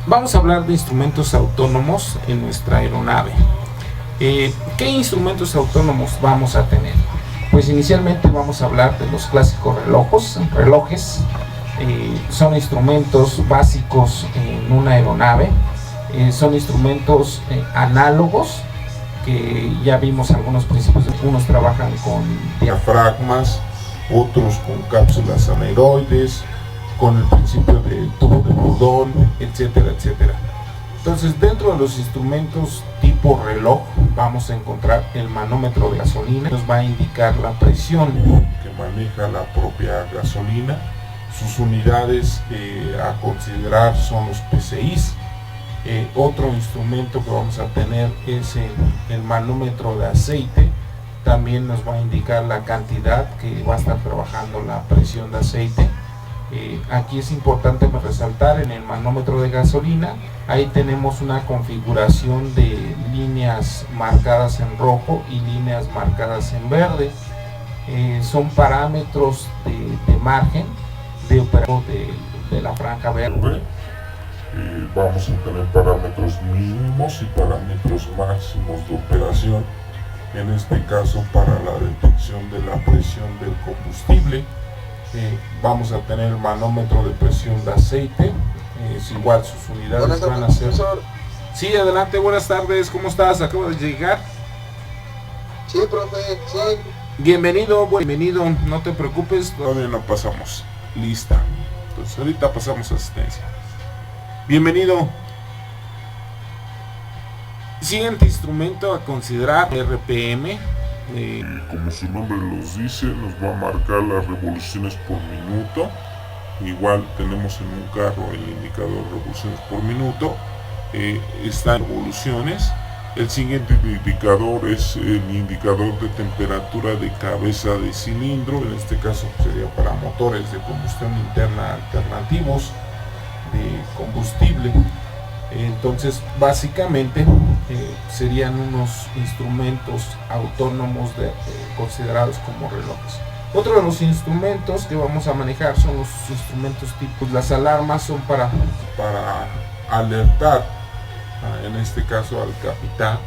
Vamos a hablar de instrumentos autónomos en nuestra aeronave. ¿Qué instrumentos autónomos vamos a tener? Pues inicialmente vamos a hablar de los clásicos relojes. Son instrumentos básicos en una aeronave. Son instrumentos análogos que ya vimos algunos principios. Unos trabajan con diafragmas, otros con cápsulas aneroides, con el principio del tubo de Bourdon, etcétera, etcétera. Entonces, dentro de los instrumentos tipo reloj vamos a encontrar el manómetro de gasolina, nos va a indicar la presión que maneja la propia gasolina. Sus unidades a considerar son los PSIs. Otro instrumento que vamos a tener es el manómetro de aceite. También nos va a indicar la cantidad que va a estar trabajando la presión de aceite. Aquí es importante resaltar en el manómetro de gasolina, ahí tenemos una configuración de líneas marcadas en rojo y líneas marcadas en verde. Son parámetros de margen de operación de la franja verde. Vamos a tener parámetros mínimos y parámetros máximos de operación, en este caso para la detección de la presión del combustible. Vamos a tener el manómetro de presión de aceite, es igual, sus unidades van a ser... Profesor. Sí, adelante, buenas tardes, ¿cómo estás? Acabo de llegar. Sí, profe, sí. Bienvenido, no te preocupes, todavía no pasamos lista. Entonces ahorita pasamos asistencia. Bienvenido. Siguiente instrumento a considerar, RPM. Como su nombre los dice, nos va a marcar las revoluciones por minuto. Igual tenemos en un carro el indicador de revoluciones por minuto. Está en revoluciones. El siguiente indicador es el indicador de temperatura de cabeza de cilindro. En este caso sería para motores de combustión interna alternativos de combustible. Entonces básicamente serían unos instrumentos autónomos considerados como relojes. Otro de los instrumentos que vamos a manejar son los instrumentos tipos. Las alarmas son para alertar, en este caso al capitán,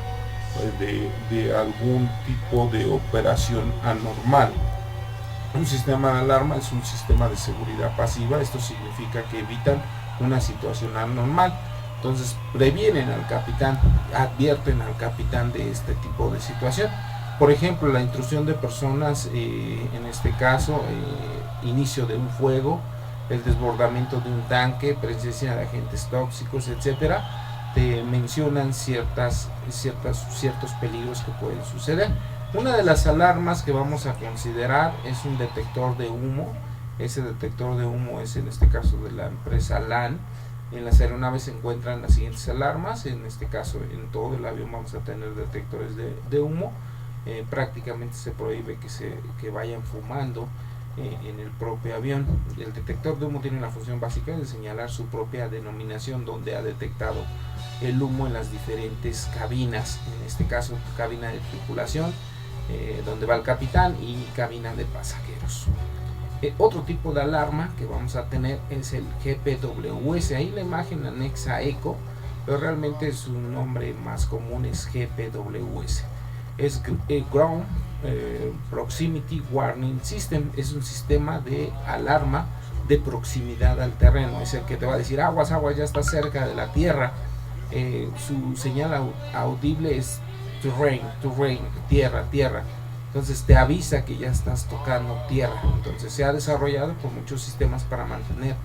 de algún tipo de operación anormal. Un sistema de alarma es un sistema de seguridad pasiva. Esto significa que evitan una situación anormal. Entonces previenen al capitán, advierten al capitán de este tipo de situación. Por ejemplo, la intrusión de personas, en este caso, inicio de un fuego, el desbordamiento de un tanque, presencia de agentes tóxicos, etcétera. Te mencionan ciertos peligros que pueden suceder. Una de las alarmas que vamos a considerar es un detector de humo. Ese detector de humo es en este caso de la empresa LAN. En las aeronaves se encuentran las siguientes alarmas. En este caso, en todo el avión vamos a tener detectores de humo. Prácticamente se prohíbe que vayan fumando en el propio avión. El detector de humo tiene la función básica de señalar su propia denominación donde ha detectado el humo en las diferentes cabinas. En este caso, cabina de tripulación, donde va el capitán, y cabina de pasajeros. Otro tipo de alarma que vamos a tener es el GPWS. Ahí la imagen anexa ECO, pero realmente su nombre más común es GPWS. Es Ground Proximity Warning System. Es un sistema de alarma de proximidad al terreno. Es el que te va a decir aguas, ya está cerca de la tierra. Su señal audible es terrain, tierra. Entonces te avisa que ya estás tocando tierra. Entonces se ha desarrollado por muchos sistemas para mantener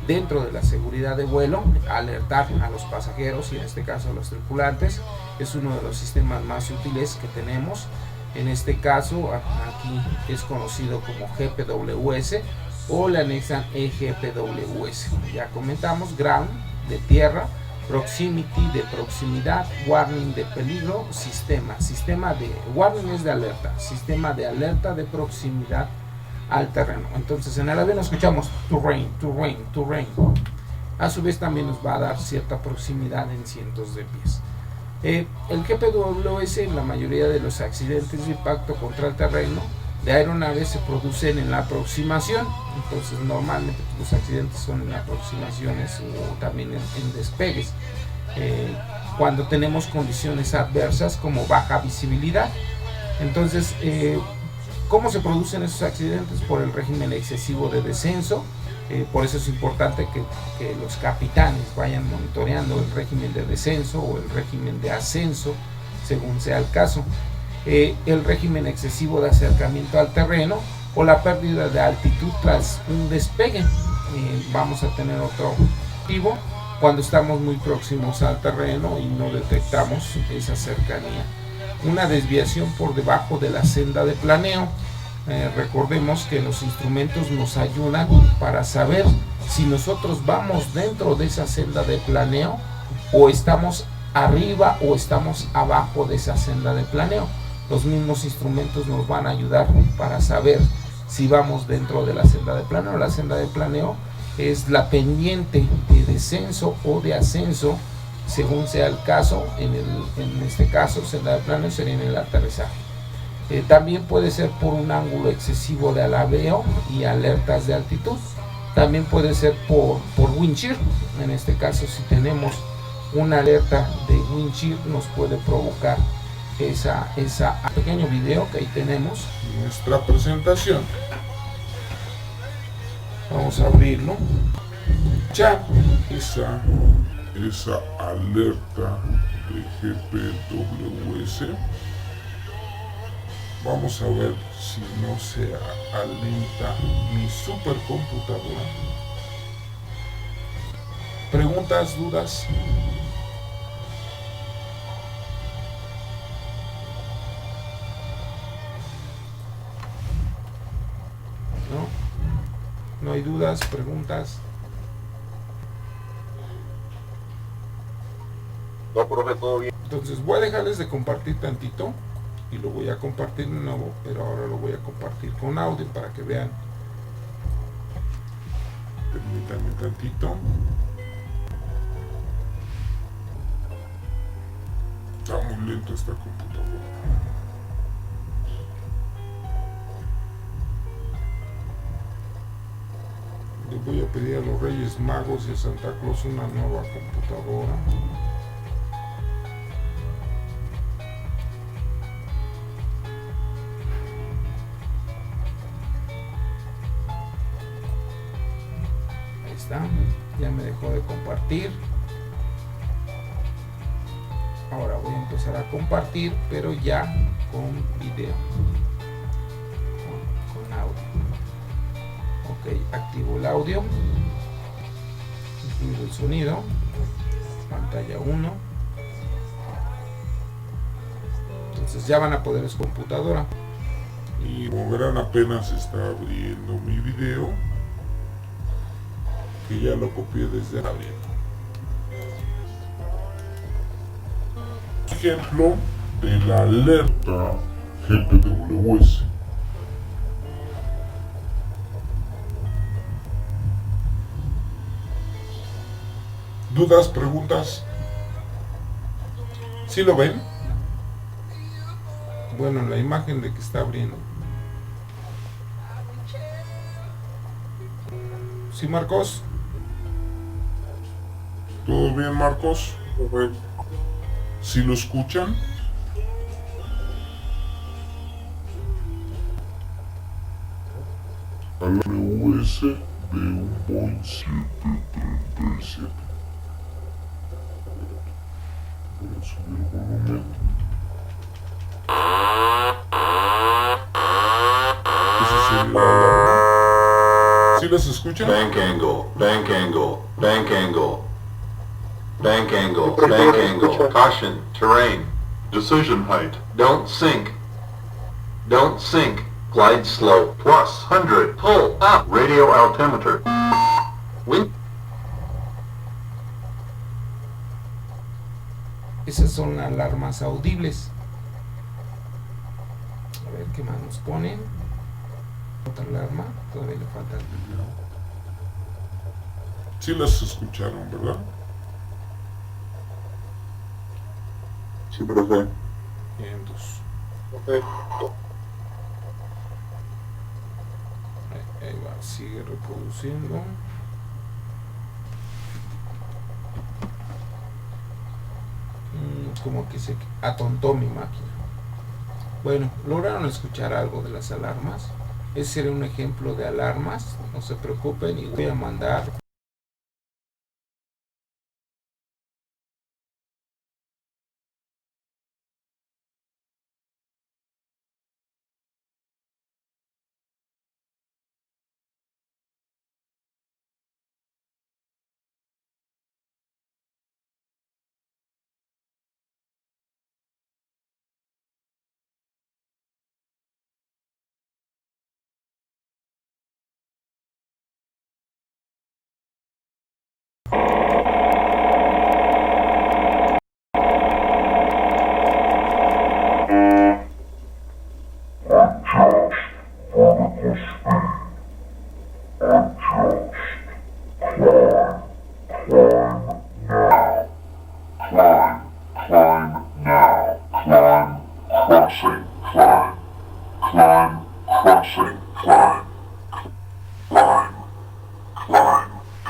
dentro de la seguridad de vuelo, alertar a los pasajeros y en este caso a los tripulantes. Es uno de los sistemas más útiles que tenemos. En este caso aquí es conocido como GPWS o le anexan EGPWS. Ya comentamos, Ground de tierra, Proximity de proximidad, Warning de peligro, sistema de warning es de alerta, sistema de alerta de proximidad al terreno. Entonces en el avión escuchamos terrain. A su vez también nos va a dar cierta proximidad en cientos de pies. El GPWS en la mayoría de los accidentes de impacto contra el terreno de aeronaves se producen en la aproximación. Entonces normalmente los accidentes son en aproximaciones o también en despegues, cuando tenemos condiciones adversas como baja visibilidad. Entonces, ¿cómo se producen esos accidentes? Por el régimen excesivo de descenso. Por eso es importante que los capitanes vayan monitoreando el régimen de descenso o el régimen de ascenso, según sea el caso. El régimen excesivo de acercamiento al terreno o la pérdida de altitud tras un despegue. Vamos a tener otro motivo cuando estamos muy próximos al terreno y no detectamos esa cercanía. Una desviación por debajo de la senda de planeo. Recordemos que los instrumentos nos ayudan para saber si nosotros vamos dentro de esa senda de planeo o estamos arriba o estamos abajo de esa senda de planeo. Los mismos instrumentos nos van a ayudar para saber si vamos dentro de la senda de planeo. La senda de planeo es la pendiente de descenso o de ascenso, según sea el caso. En este caso, senda de planeo sería en el aterrizaje. También puede ser por un ángulo excesivo de alabeo y alertas de altitud. También puede ser por wind shear. En este caso, si tenemos una alerta de wind shear, nos puede provocar esa pequeño video que ahí tenemos. Nuestra presentación. Vamos a abrirlo. Ya esa alerta de GPWS. Vamos a ver si no se alenta mi supercomputadora. ¿Preguntas, dudas? No hay dudas, preguntas. No, profe, todo bien. Entonces voy a dejarles de compartir tantito y lo voy a compartir de nuevo, pero ahora lo voy a compartir con audio para que vean. Permítanme tantito. Está muy lento esta computadora. Les voy a pedir a los Reyes Magos y a Santa Claus una nueva computadora. Ahí está, ya me dejó de compartir. Ahora voy a empezar a compartir, pero ya con video, con audio. Ok, activo el audio, incluyo el sonido, pantalla 1. Entonces ya van a poder su computadora. Y como verán, apenas está abriendo mi video, que ya lo copié desde abriendo. Ejemplo de la alerta GPWS. ¿Dudas, preguntas? ¿Sí lo ven? Bueno, la imagen de que está abriendo. ¿Sí, Marcos? ¿Todo bien, Marcos? ¿Sí lo escuchan? A la US de un Boeing 737. Voy a subir el volumen. Esa sería la alarma. ¿Sí los escuchan? Bank angle, bank angle, bank angle. Bank angle, bank angle. Caution, terrain. Decision height. Don't sink. Don't sink. Glide slope. Plus 100. Pull up. Radio altimeter. Wind. Esas son alarmas audibles. A ver qué más nos ponen. Otra alarma. Todavía le falta el video. Sí las escucharon, ¿verdad? Sí, profe. Bien, entonces. Profe. Ahí va, sigue reproduciendo. Como que se atontó mi máquina. Bueno, lograron escuchar algo de las alarmas. Ese sería un ejemplo de alarmas. No se preocupen y voy a mandar.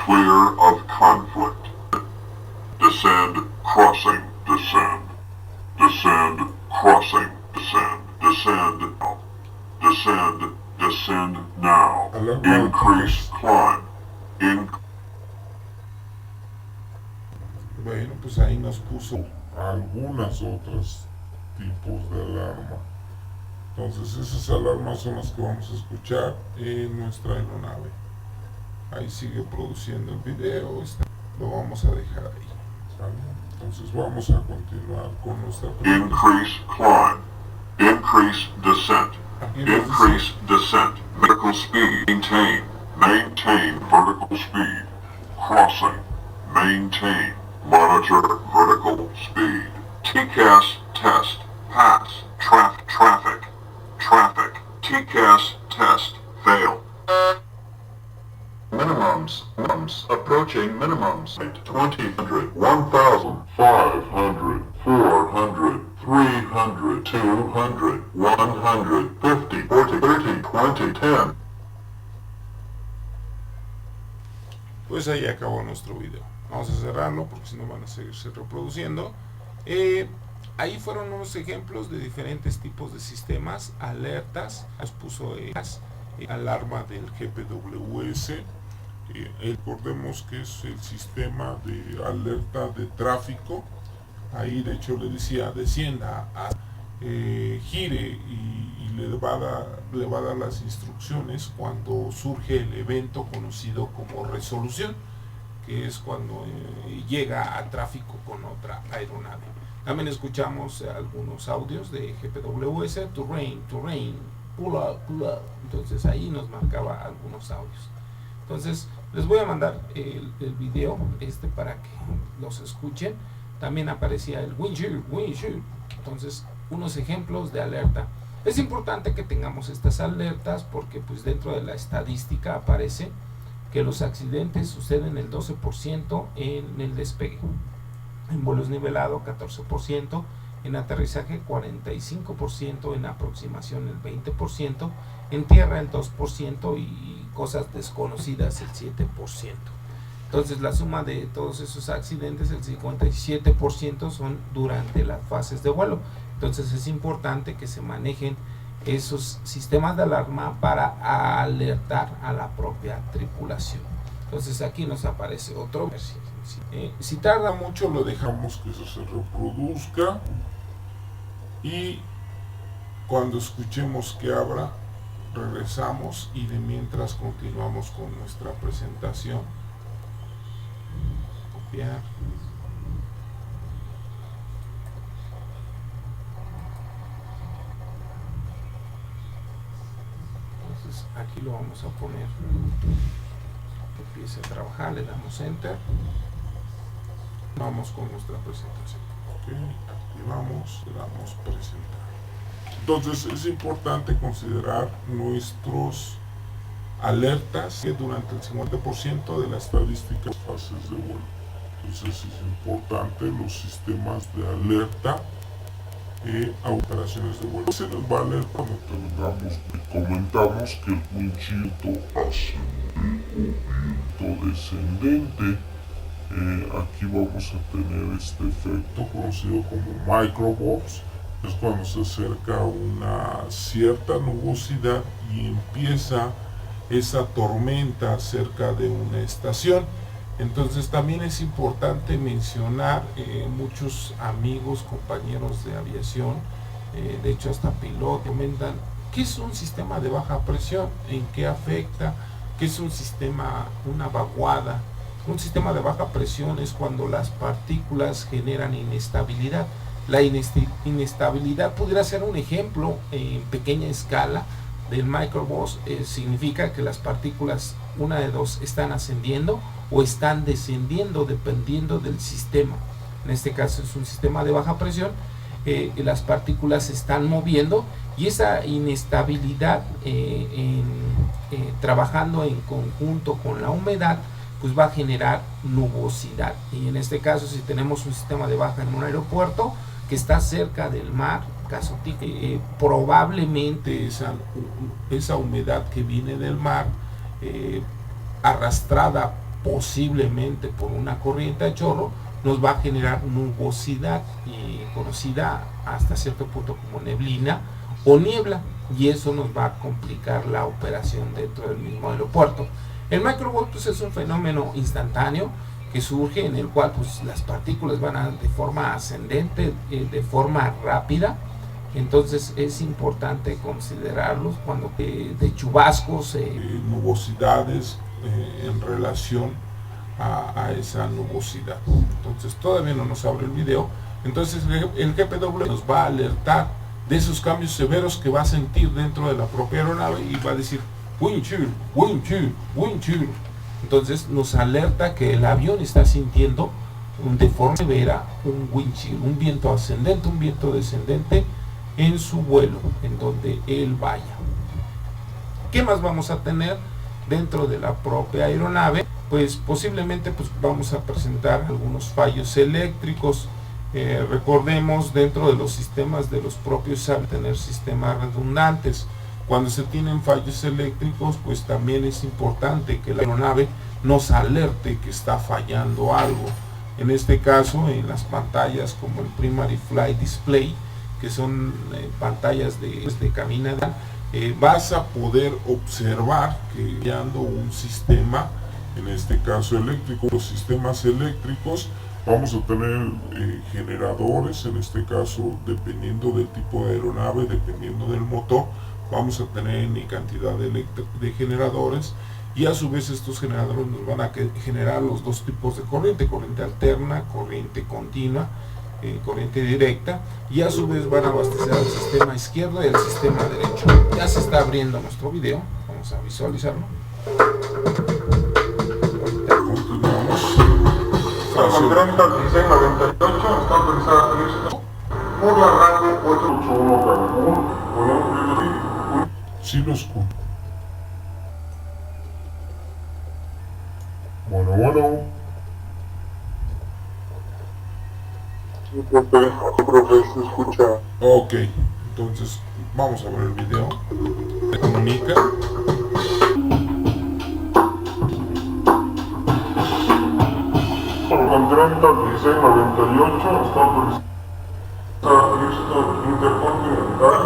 Clear of conflict. Descend, crossing, descend. Descend, crossing, descend. Descend, descend, descend now. Increase, climb. Bueno, pues ahí nos puso algunas otras tipos de alarma. Entonces esas alarmas son las que vamos a escuchar en nuestra aeronave. Ahí sigue produciendo el video, lo vamos a dejar ahí, ¿sale? Entonces vamos a continuar con nuestra Increase, climb. Increase, descent. Increase, descent. Vertical speed. Maintain. Maintain vertical speed. Crossing. Maintain. Monitor vertical speed. TCAS test. Pass. Traffic. Traffic. TCAS test. Fail. Minimums. Approaching minimums. 2000, 1000, 500, 400, 300, 200, 150, 40, 30, 20, 10. Pues ahí acabó nuestro video. Vamos a cerrarlo porque si no van a seguirse reproduciendo. Ahí fueron unos ejemplos de diferentes tipos de sistemas, alertas. Nos puso alarma del GPWS. Recordemos que es el sistema de alerta de tráfico. Ahí de hecho le decía descienda, gire y le va a dar las instrucciones cuando surge el evento conocido como resolución, que es cuando llega a tráfico con otra aeronave. También escuchamos algunos audios de GPWS, terrain, pull up. Entonces ahí nos marcaba algunos audios. Entonces les voy a mandar el video para que los escuchen. También aparecía el windshield. Entonces unos ejemplos de alerta. Es importante que tengamos estas alertas porque pues dentro de la estadística aparece que los accidentes suceden el 12% en el despegue, en vuelos nivelados 14%, en aterrizaje 45%, en aproximación el 20%, en tierra el 2% y cosas desconocidas el 7%. Entonces la suma de todos esos accidentes, el 57% son durante las fases de vuelo. Entonces es importante que se manejen esos sistemas de alarma para alertar a la propia tripulación. Entonces aquí nos aparece otro. Si tarda mucho lo dejamos que eso se reproduzca y cuando escuchemos que abra regresamos y de mientras continuamos con nuestra presentación. Copiar. Entonces aquí lo vamos a poner que empiece a trabajar, le damos enter, vamos con nuestra presentación. Activamos, le damos presentar. Entonces es importante considerar nuestros alertas que durante el 50% de las estadísticas fases de vuelo. Entonces es importante los sistemas de alerta a operaciones de vuelo. Se nos va a leer cuando comentamos que el windshield ascendente o viento descendente, aquí vamos a tener este efecto conocido como microbursts. Es cuando se acerca una cierta nubosidad y empieza esa tormenta cerca de una estación. Entonces también es importante mencionar, muchos amigos, compañeros de aviación, de hecho hasta pilotos, comentan qué es un sistema de baja presión, en qué afecta, qué es un sistema, una vaguada. Un sistema de baja presión es cuando las partículas generan inestabilidad. La inestabilidad pudiera ser un ejemplo en pequeña escala del microburst. Significa que las partículas, una de dos, están ascendiendo o están descendiendo dependiendo del sistema. En este caso es un sistema de baja presión, las partículas se están moviendo y esa inestabilidad, trabajando en conjunto con la humedad, pues va a generar nubosidad. Y en este caso, si tenemos un sistema de baja en un aeropuerto que está cerca del mar, caso probablemente esa humedad que viene del mar, arrastrada posiblemente por una corriente a chorro, nos va a generar nubosidad, conocida hasta cierto punto como neblina o niebla, y eso nos va a complicar la operación dentro del mismo aeropuerto. El microburst pues, es un fenómeno instantáneo que surge, en el cual pues, las partículas van de forma ascendente, de forma rápida. Entonces es importante considerarlos cuando de chubascos, nubosidades en relación a esa nubosidad. Entonces todavía no nos abre el video. Entonces el GPW nos va a alertar de esos cambios severos que va a sentir dentro de la propia aeronave y va a decir wind chill, wind chill, wind chill. Entonces nos alerta que el avión está sintiendo de forma severa un wind chill, un viento ascendente, un viento descendente en su vuelo, en donde él vaya. ¿Qué más vamos a tener dentro de la propia aeronave? Pues posiblemente pues, vamos a presentar algunos fallos eléctricos. Recordemos, dentro de los sistemas de los propios aviones, tener sistemas redundantes. Cuando se tienen fallos eléctricos, pues también es importante que la aeronave nos alerte que está fallando algo. En este caso, en las pantallas como el Primary Flight Display, que son pantallas de caminada, vas a poder observar que fallando un sistema, en este caso eléctrico. Los sistemas eléctricos, vamos a tener generadores, en este caso dependiendo del tipo de aeronave, dependiendo del motor, vamos a tener N cantidad de generadores, y a su vez estos generadores nos van a generar los dos tipos de corriente alterna, corriente continua, corriente directa, y a su vez van a abastecer al sistema izquierdo y al sistema derecho. Ya se está abriendo nuestro video, vamos a visualizarlo. Continuamos. Con 30 1698 está autorizada por la radio 881 Cancún, Sí lo escucho. Bueno. Profe, se escucha. Ok, entonces vamos a ver el video. Se comunica. Con 30 1698 está autorizada intercontinental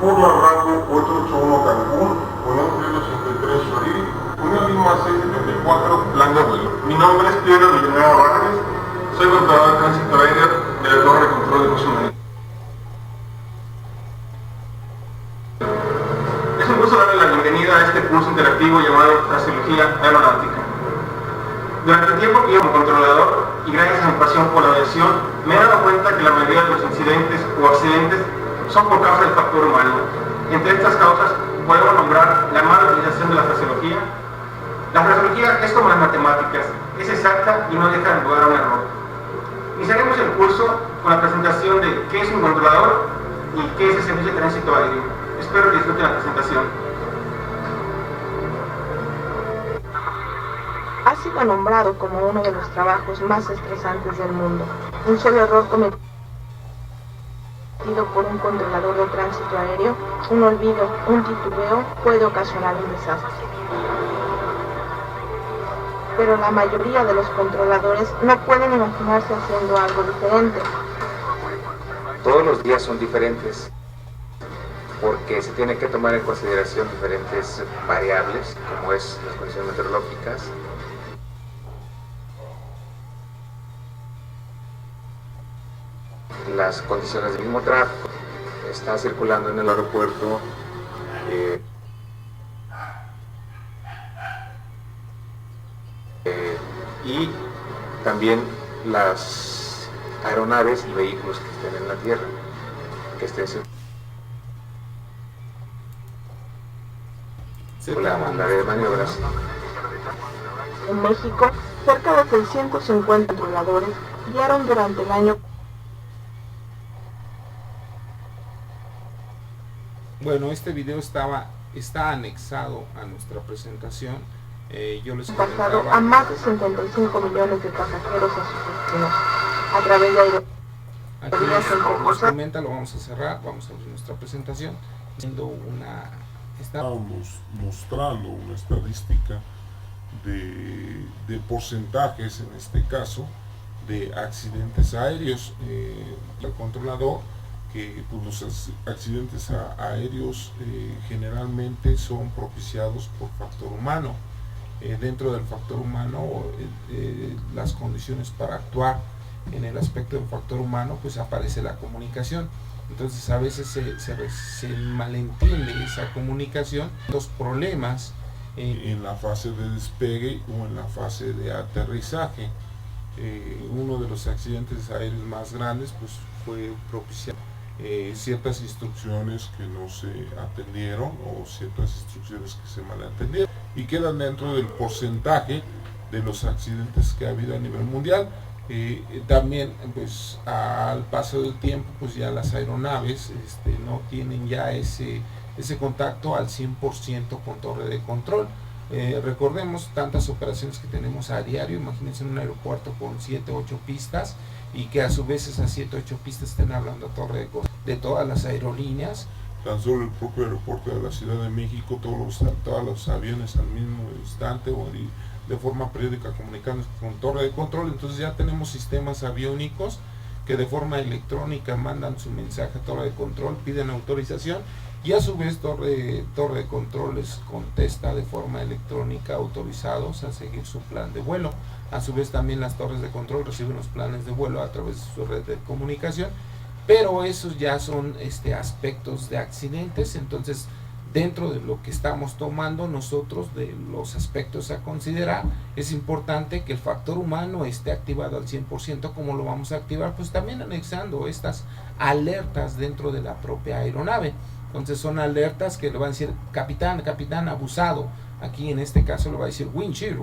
por la radio 881 Cancún, Unión 383 Choril, Unión Lima 674, plan de vuelo. Mi nombre es Pedro Villanueva Vargas, soy controlador de tránsito aéreo de la Torre de Control de Curso Médico. Es un gusto darle la bienvenida a este curso interactivo llamado Fraseología Aeronáutica. Durante el tiempo que yo como controlador, y gracias a mi pasión por la aviación, me he dado cuenta que la mayoría de los incidentes o accidentes son por causa del factor humano. Entre estas causas podemos nombrar la mala utilización de la fraseología. La fraseología es como las matemáticas, es exacta y no deja de lugar a un error. Iniciaremos el curso con la presentación de qué es un controlador y qué es el servicio de tránsito aéreo. Espero que disfruten la presentación. Ha sido nombrado como uno de los trabajos más estresantes del mundo. Un solo error cometido asistido por un controlador de tránsito aéreo, un olvido, un titubeo puede ocasionar un desastre. Pero la mayoría de los controladores no pueden imaginarse haciendo algo diferente. Todos los días son diferentes porque se tienen que tomar en consideración diferentes variables, como es las condiciones meteorológicas, las condiciones del mismo tráfico. Está circulando en el aeropuerto y también las aeronaves y vehículos que estén en la tierra, que estén circulando en el área de maniobras. En México, cerca de 650 controladores guiaron durante el año. Bueno, este video está anexado a nuestra presentación. Yo les Pasado comentaba a más de 55 millones de pasajeros a sus destinos a través de aquí nos comenta, lo vamos a cerrar, vamos a abrir nuestra presentación haciendo Estábamos mostrando una estadística de porcentajes, en este caso, de accidentes aéreos. El controlador, que pues, los accidentes aéreos generalmente son propiciados por factor humano. Dentro del factor humano, las condiciones para actuar en el aspecto del factor humano, pues aparece la comunicación. Entonces a veces se malentiende esa comunicación, los problemas en la fase de despegue o en la fase de aterrizaje. Uno de los accidentes aéreos más grandes pues fue propiciado ciertas instrucciones que no se atendieron o ciertas instrucciones que se malentendieron y quedan dentro del porcentaje de los accidentes que ha habido a nivel mundial. También pues al paso del tiempo pues ya las aeronaves no tienen ya ese contacto al 100% con torre de control. Recordemos tantas operaciones que tenemos a diario. Imagínense en un aeropuerto con 7 o 8 pistas y que a su vez esas 7 o 8 pistas estén hablando a torre de control de todas las aerolíneas. Tan solo el propio aeropuerto de la Ciudad de México, todos los aviones al mismo instante o de forma periódica comunicándose con torre de control. Entonces ya tenemos sistemas aviónicos que de forma electrónica mandan su mensaje a torre de control, piden autorización y a su vez torre de control les contesta de forma electrónica autorizados a seguir su plan de vuelo. A su vez también las torres de control reciben los planes de vuelo a través de su red de comunicación, pero esos ya son aspectos de accidentes. Entonces dentro de lo que estamos tomando nosotros, de los aspectos a considerar, es importante que el factor humano esté activado al 100%. ¿Cómo lo vamos a activar? Pues también anexando estas alertas dentro de la propia aeronave. Entonces son alertas que le van a decir capitán abusado. Aquí en este caso le va a decir wind shear,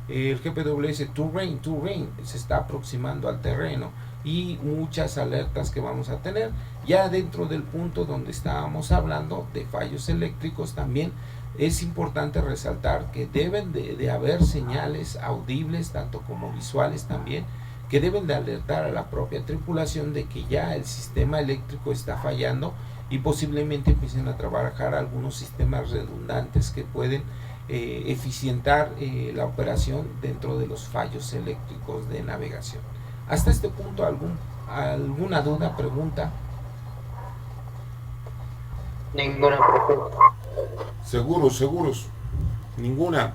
el GPWS to rain, se está aproximando al terreno, y muchas alertas que vamos a tener. Ya dentro del punto donde estábamos hablando de fallos eléctricos, también es importante resaltar que deben de haber señales audibles, tanto como visuales también, que deben de alertar a la propia tripulación de que ya el sistema eléctrico está fallando y posiblemente empiecen a trabajar algunos sistemas redundantes que pueden eficientar la operación dentro de los fallos eléctricos de navegación. Hasta este punto, ¿alguna duda, pregunta? Ninguna pregunta. Seguros, ninguna.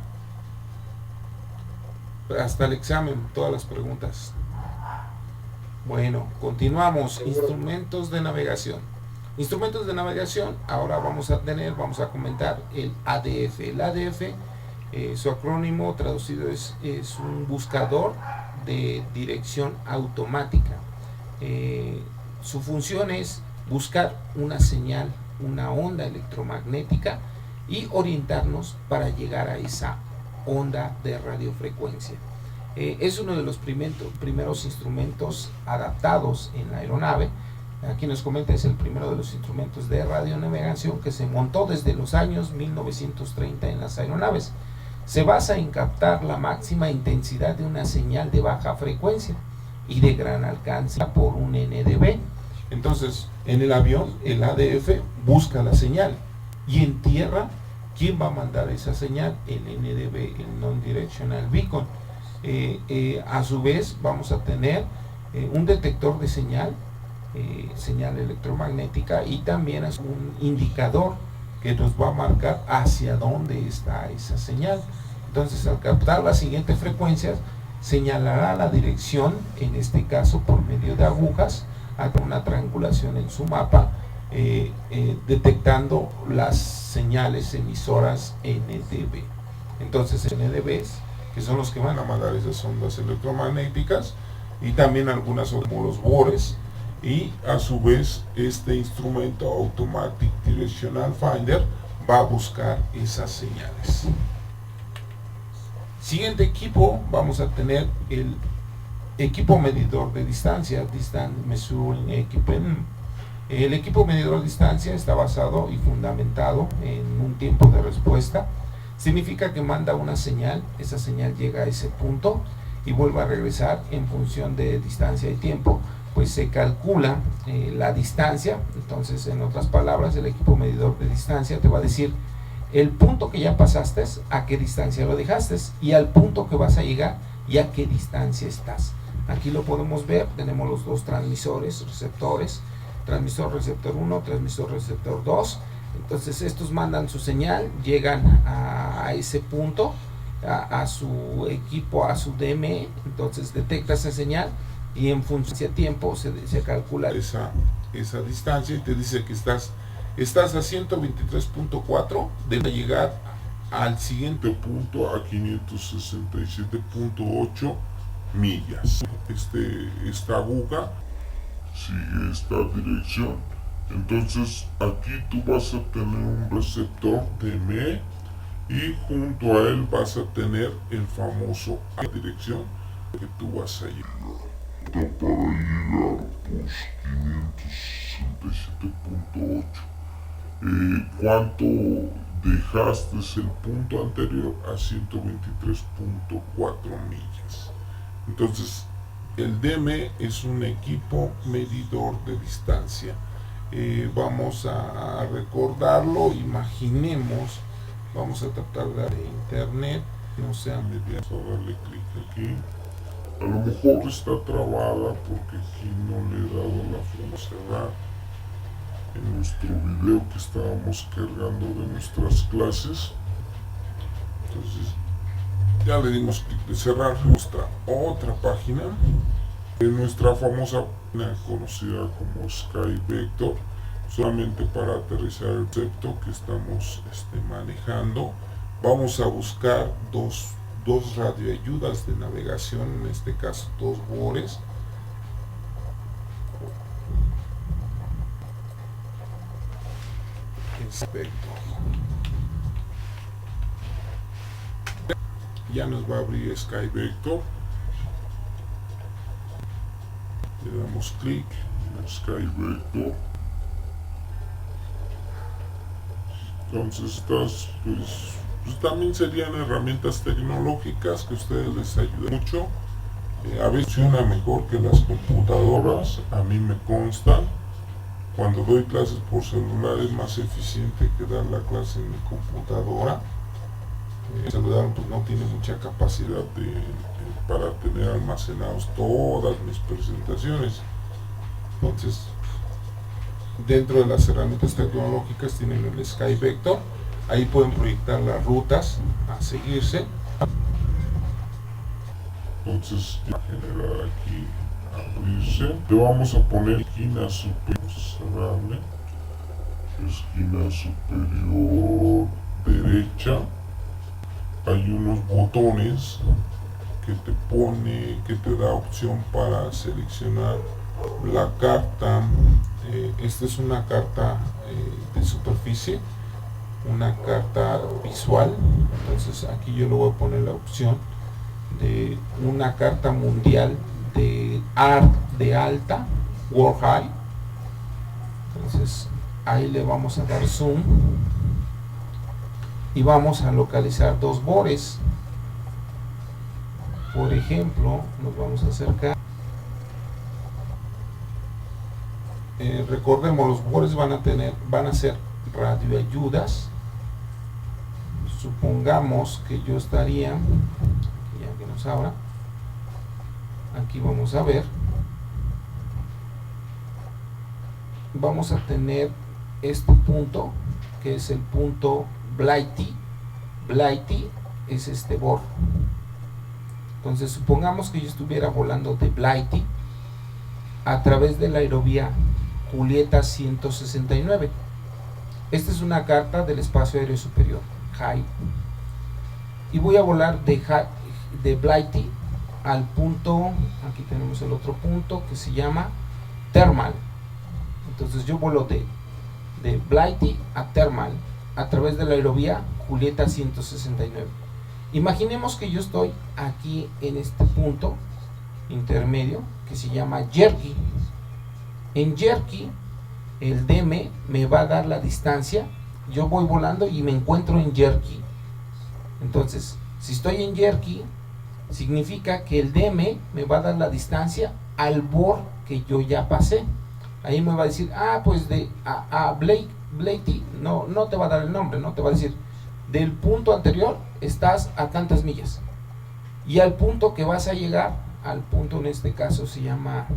Hasta el examen, todas las preguntas. Bueno, continuamos. Instrumentos de navegación. Instrumentos de navegación, ahora vamos a comentar el ADF. El ADF, su acrónimo traducido es un buscador de dirección automática. Su función es buscar una señal, una onda electromagnética y orientarnos para llegar a esa onda de radiofrecuencia. Es uno de los primeros instrumentos adaptados en la aeronave. Aquí nos comenta, es el primero de los instrumentos de radionavegación que se montó desde los años 1930 en las aeronaves. Se basa en captar la máxima intensidad de una señal de baja frecuencia y de gran alcance por un NDB. Entonces, en el avión, el ADF busca la señal. Y en tierra, ¿quién va a mandar esa señal? El NDB, el Non-Directional Beacon. A su vez, vamos a tener un detector de señal, señal electromagnética, y también es un indicador que nos va a marcar hacia dónde está esa señal. Entonces, al captar las siguientes frecuencias, señalará la dirección, en este caso por medio de agujas, a una triangulación en su mapa, detectando las señales emisoras NDB. Entonces, NDBs, que son los que van a mandar esas ondas electromagnéticas, y también algunas como los bores, y a su vez este instrumento Automatic Directional Finder va a buscar esas señales. Siguiente equipo, vamos a tener el equipo medidor de distancia, Distance Measuring Equipment. El equipo medidor de distancia está basado y fundamentado en un tiempo de respuesta. Significa que manda una señal, esa señal llega a ese punto y vuelve a regresar en función de distancia y tiempo. Pues se calcula la distancia. Entonces, en otras palabras, el equipo medidor de distancia te va a decir el punto que ya pasaste, a qué distancia lo dejaste, y al punto que vas a llegar y a qué distancia estás. Aquí lo podemos ver, tenemos los dos transmisores, receptores, transmisor receptor 1, transmisor receptor 2. Entonces estos mandan su señal, llegan a ese punto, a su equipo, a su DME. Entonces detecta esa señal y en función de tiempo se calcula esa distancia, y te dice que estás a 123.4, debe llegar al siguiente punto a 567.8 millas. Esta aguja sigue esta dirección. Entonces aquí tú vas a tener un receptor DME y junto a él vas a tener el famoso a dirección que tú vas a llegar. Para llegar pues 567.8. ¿Cuánto dejaste el punto anterior? A 123.4 millas. Entonces, el DME es un equipo medidor de distancia. Vamos a recordarlo. Imaginemos, vamos a tratar de internet, no sea media. Vamos a darle clic aquí. A lo mejor está trabada porque aquí no le he dado la forma cerrar. En nuestro video que estábamos cargando de nuestras clases, entonces ya le dimos clic de cerrar. Nuestra otra página, nuestra famosa página conocida como SkyVector, solamente para aterrizar el concepto que estamos manejando. Vamos a buscar dos radioayudas de navegación, en este caso dos bores. Ya nos va a abrir SkyVector. Le damos clic en SkyVector. Entonces estas pues también serían herramientas tecnológicas que a ustedes les ayudan mucho. A veces funciona mejor que las computadoras, a mí me consta. Cuando doy clases por celular es más eficiente que dar la clase en mi computadora. El celular pues no tiene mucha capacidad para tener almacenados todas mis presentaciones. Entonces, dentro de las herramientas tecnológicas tienen el SkyVector. Ahí pueden proyectar las rutas a seguirse. Entonces, generar aquí, abrirse. Le vamos a poner esquina superior, cerrable, esquina superior derecha. Hay unos botones que te da opción para seleccionar la carta. Esta es una carta de superficie, una carta visual. Entonces aquí yo le voy a poner la opción de una carta mundial de alta, World High. Entonces ahí le vamos a dar zoom y vamos a localizar dos bores. Por ejemplo, nos vamos a acercar recordemos, los bores van a ser radioayudas. Supongamos que yo estaría, ya que nos abra, aquí vamos a ver, vamos a tener este punto que es el punto Blighty. Blighty es este bor. Entonces supongamos que yo estuviera volando de Blighty a través de la aerovía Julieta 169. Esta es una carta del espacio aéreo superior, HAI, y voy a volar de Blighty al punto, aquí tenemos el otro punto que se llama Thermal. Entonces yo vuelo de Blighty a Thermal a través de la aerovía Julieta 169. Imaginemos que yo estoy aquí en este punto intermedio que se llama Jerky. En Jerky el DM me va a dar la distancia. Yo voy volando y me encuentro en Jerky. Entonces, si estoy en Jerky, significa que el DM me va a dar la distancia al bor que yo ya pasé. Ahí me va a decir, pues a Blighty, no te va a dar el nombre, no te va a decir, del punto anterior estás a tantas millas. Y al punto que vas a llegar, al punto en este caso se llama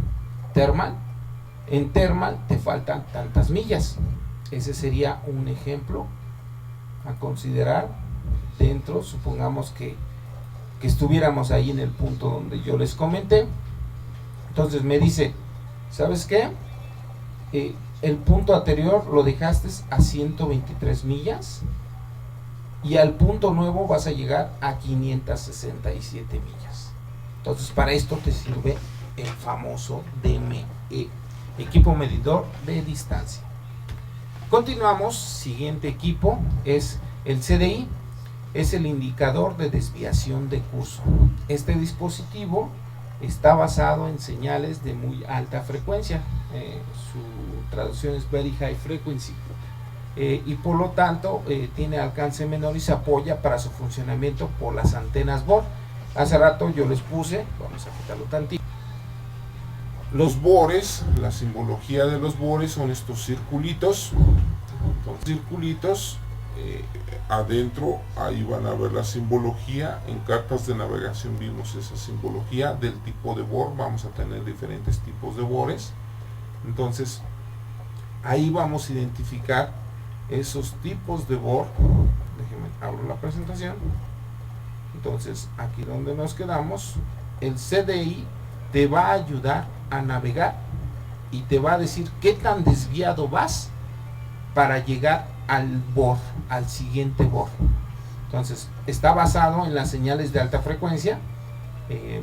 Thermal, en Thermal te faltan tantas millas. Ese sería un ejemplo a considerar dentro, supongamos que estuviéramos ahí en el punto donde yo les comenté. Entonces me dice, ¿sabes qué? El punto anterior lo dejaste a 123 millas y al punto nuevo vas a llegar a 567 millas. Entonces para esto te sirve el famoso DME, equipo medidor de distancia. Continuamos, siguiente equipo es el CDI, es el indicador de desviación de curso. Este dispositivo está basado en señales de muy alta frecuencia, su traducción es Very High Frequency, y por lo tanto tiene alcance menor y se apoya para su funcionamiento por las antenas Bohr. Hace rato yo les puse, vamos a quitarlo tantito. Los bores, la simbología de los bores son estos circulitos. Entonces, circulitos, adentro ahí van a ver la simbología. En cartas de navegación vimos esa simbología del tipo de bor. Vamos a tener diferentes tipos de bores. Entonces ahí vamos a identificar esos tipos de bor. Déjenme abro la presentación. Entonces aquí donde nos quedamos, el CDI te va a ayudar a navegar y te va a decir qué tan desviado vas para llegar al bor, al siguiente bor. Entonces está basado en las señales de alta frecuencia,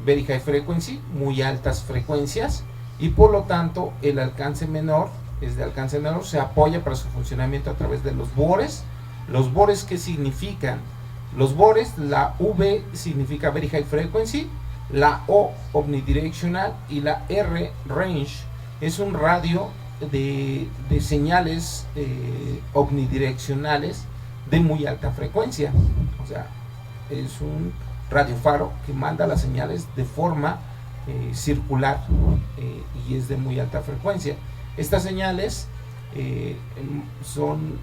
Very High Frequency, muy altas frecuencias, y por lo tanto el alcance menor es de alcance menor, se apoya para su funcionamiento a través de los bores. Los bores, ¿qué significan? Los bores, la V significa Very High Frequency, la O omnidirectional y la R range es un radio de señales omnidireccionales de muy alta frecuencia. O sea, es un radiofaro que manda las señales de forma circular y es de muy alta frecuencia. Estas señales son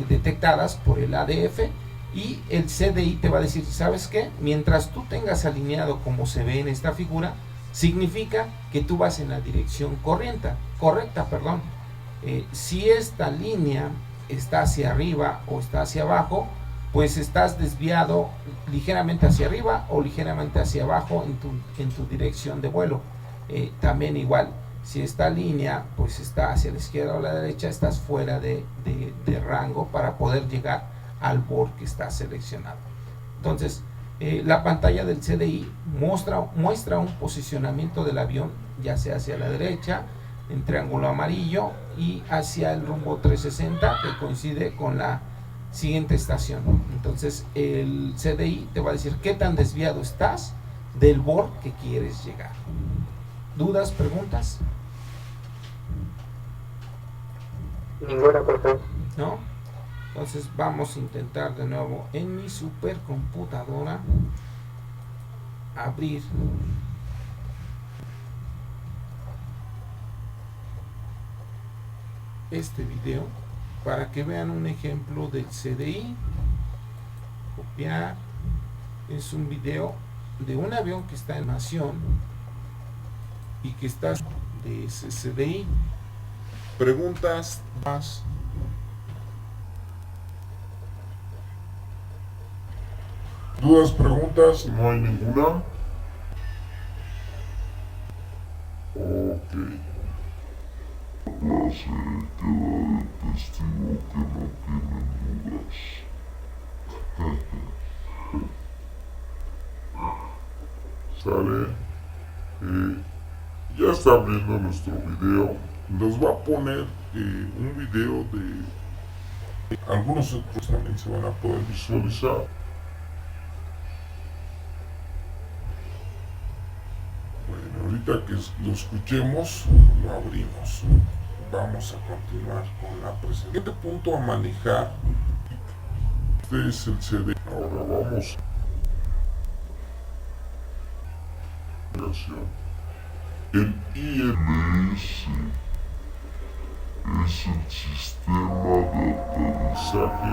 detectadas por el ADF y el CDI te va a decir, ¿sabes qué? Mientras tú tengas alineado como se ve en esta figura, significa que tú vas en la dirección correcta. Si esta línea está hacia arriba o está hacia abajo, pues estás desviado ligeramente hacia arriba o ligeramente hacia abajo en tu dirección de vuelo. También igual, si esta línea pues está hacia la izquierda o la derecha, estás fuera de rango para poder llegar al bor que está seleccionado. Entonces la pantalla del CDI muestra un posicionamiento del avión, ya sea hacia la derecha en triángulo amarillo y hacia el rumbo 360 que coincide con la siguiente estación. Entonces el CDI te va a decir qué tan desviado estás del bor que quieres llegar. ¿Dudas, preguntas? Ninguna, profe. ¿No? Entonces vamos a intentar de nuevo en mi supercomputadora abrir este video para que vean un ejemplo del CDI. Copiar. Es un video de un avión que está en nación y que está de ese CDI. Preguntas más. ¿Dudas, preguntas? ¿No hay ninguna? Ok. La clase queda de testigo que no tienen dudas. Sale. Ya está abriendo nuestro video. Nos va a poner un video de algunos otros también se van a poder visualizar. Bueno, ahorita que lo escuchemos, lo abrimos. Vamos a continuar con la presentación. Siguiente punto a manejar. Este es el CD. Ahora vamos. El ILS es el sistema de aterrizaje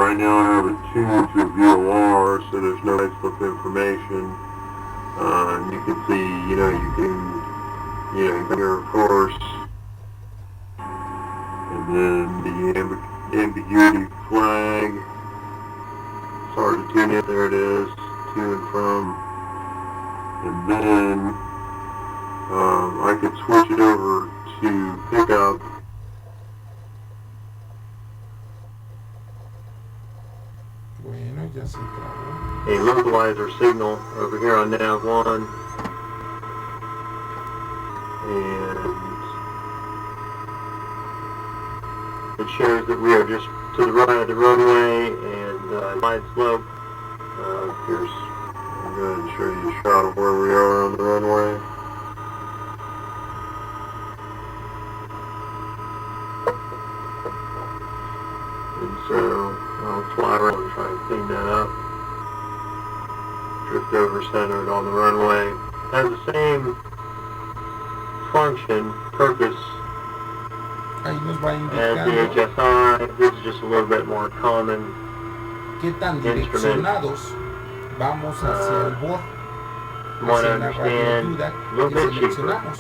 right now I have it tuned to VOR, so there's no textbook information. You can see, you can your course, and then the ambiguity flag. It's hard to tune in. There it is, to and from. And then I could switch it over to pickup. Bueno, ya se trabó. A localizer signal over here on nav 1, and it shows that we are just to the right of the runway and wide slope. I'm going to show you a shot of where we are on the runway. And so I'll fly around and try to clean that up. Drift over centered on the runway. Has the same function, purpose Ahí nos va as the indicando HSI. This is just a little bit more common. qué tan direccionados vamos hacia el bord, From what I hacia la understand, radioayuda a little que bit cheaper. seleccionamos.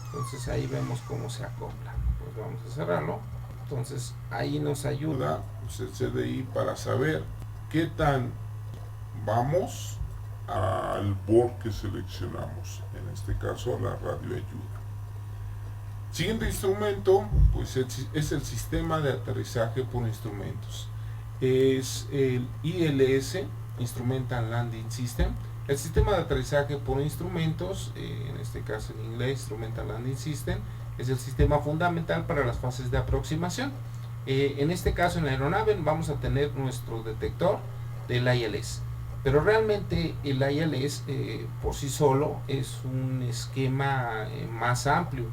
Entonces ahí vemos cómo se acopla. Pues vamos a cerrarlo. Entonces ahí nos ayuda pues, el CDI para saber qué tan vamos al bord que seleccionamos, en este caso a la radioayuda. Siguiente instrumento pues es el sistema de aterrizaje por instrumentos. Es el ILS, Instrumental Landing System. El sistema de aterrizaje por instrumentos, en este caso en inglés Instrumental Landing System, es el sistema fundamental para las fases de aproximación. En este caso en la aeronave vamos a tener nuestro detector del ILS, pero realmente el ILS por sí solo es un esquema más amplio.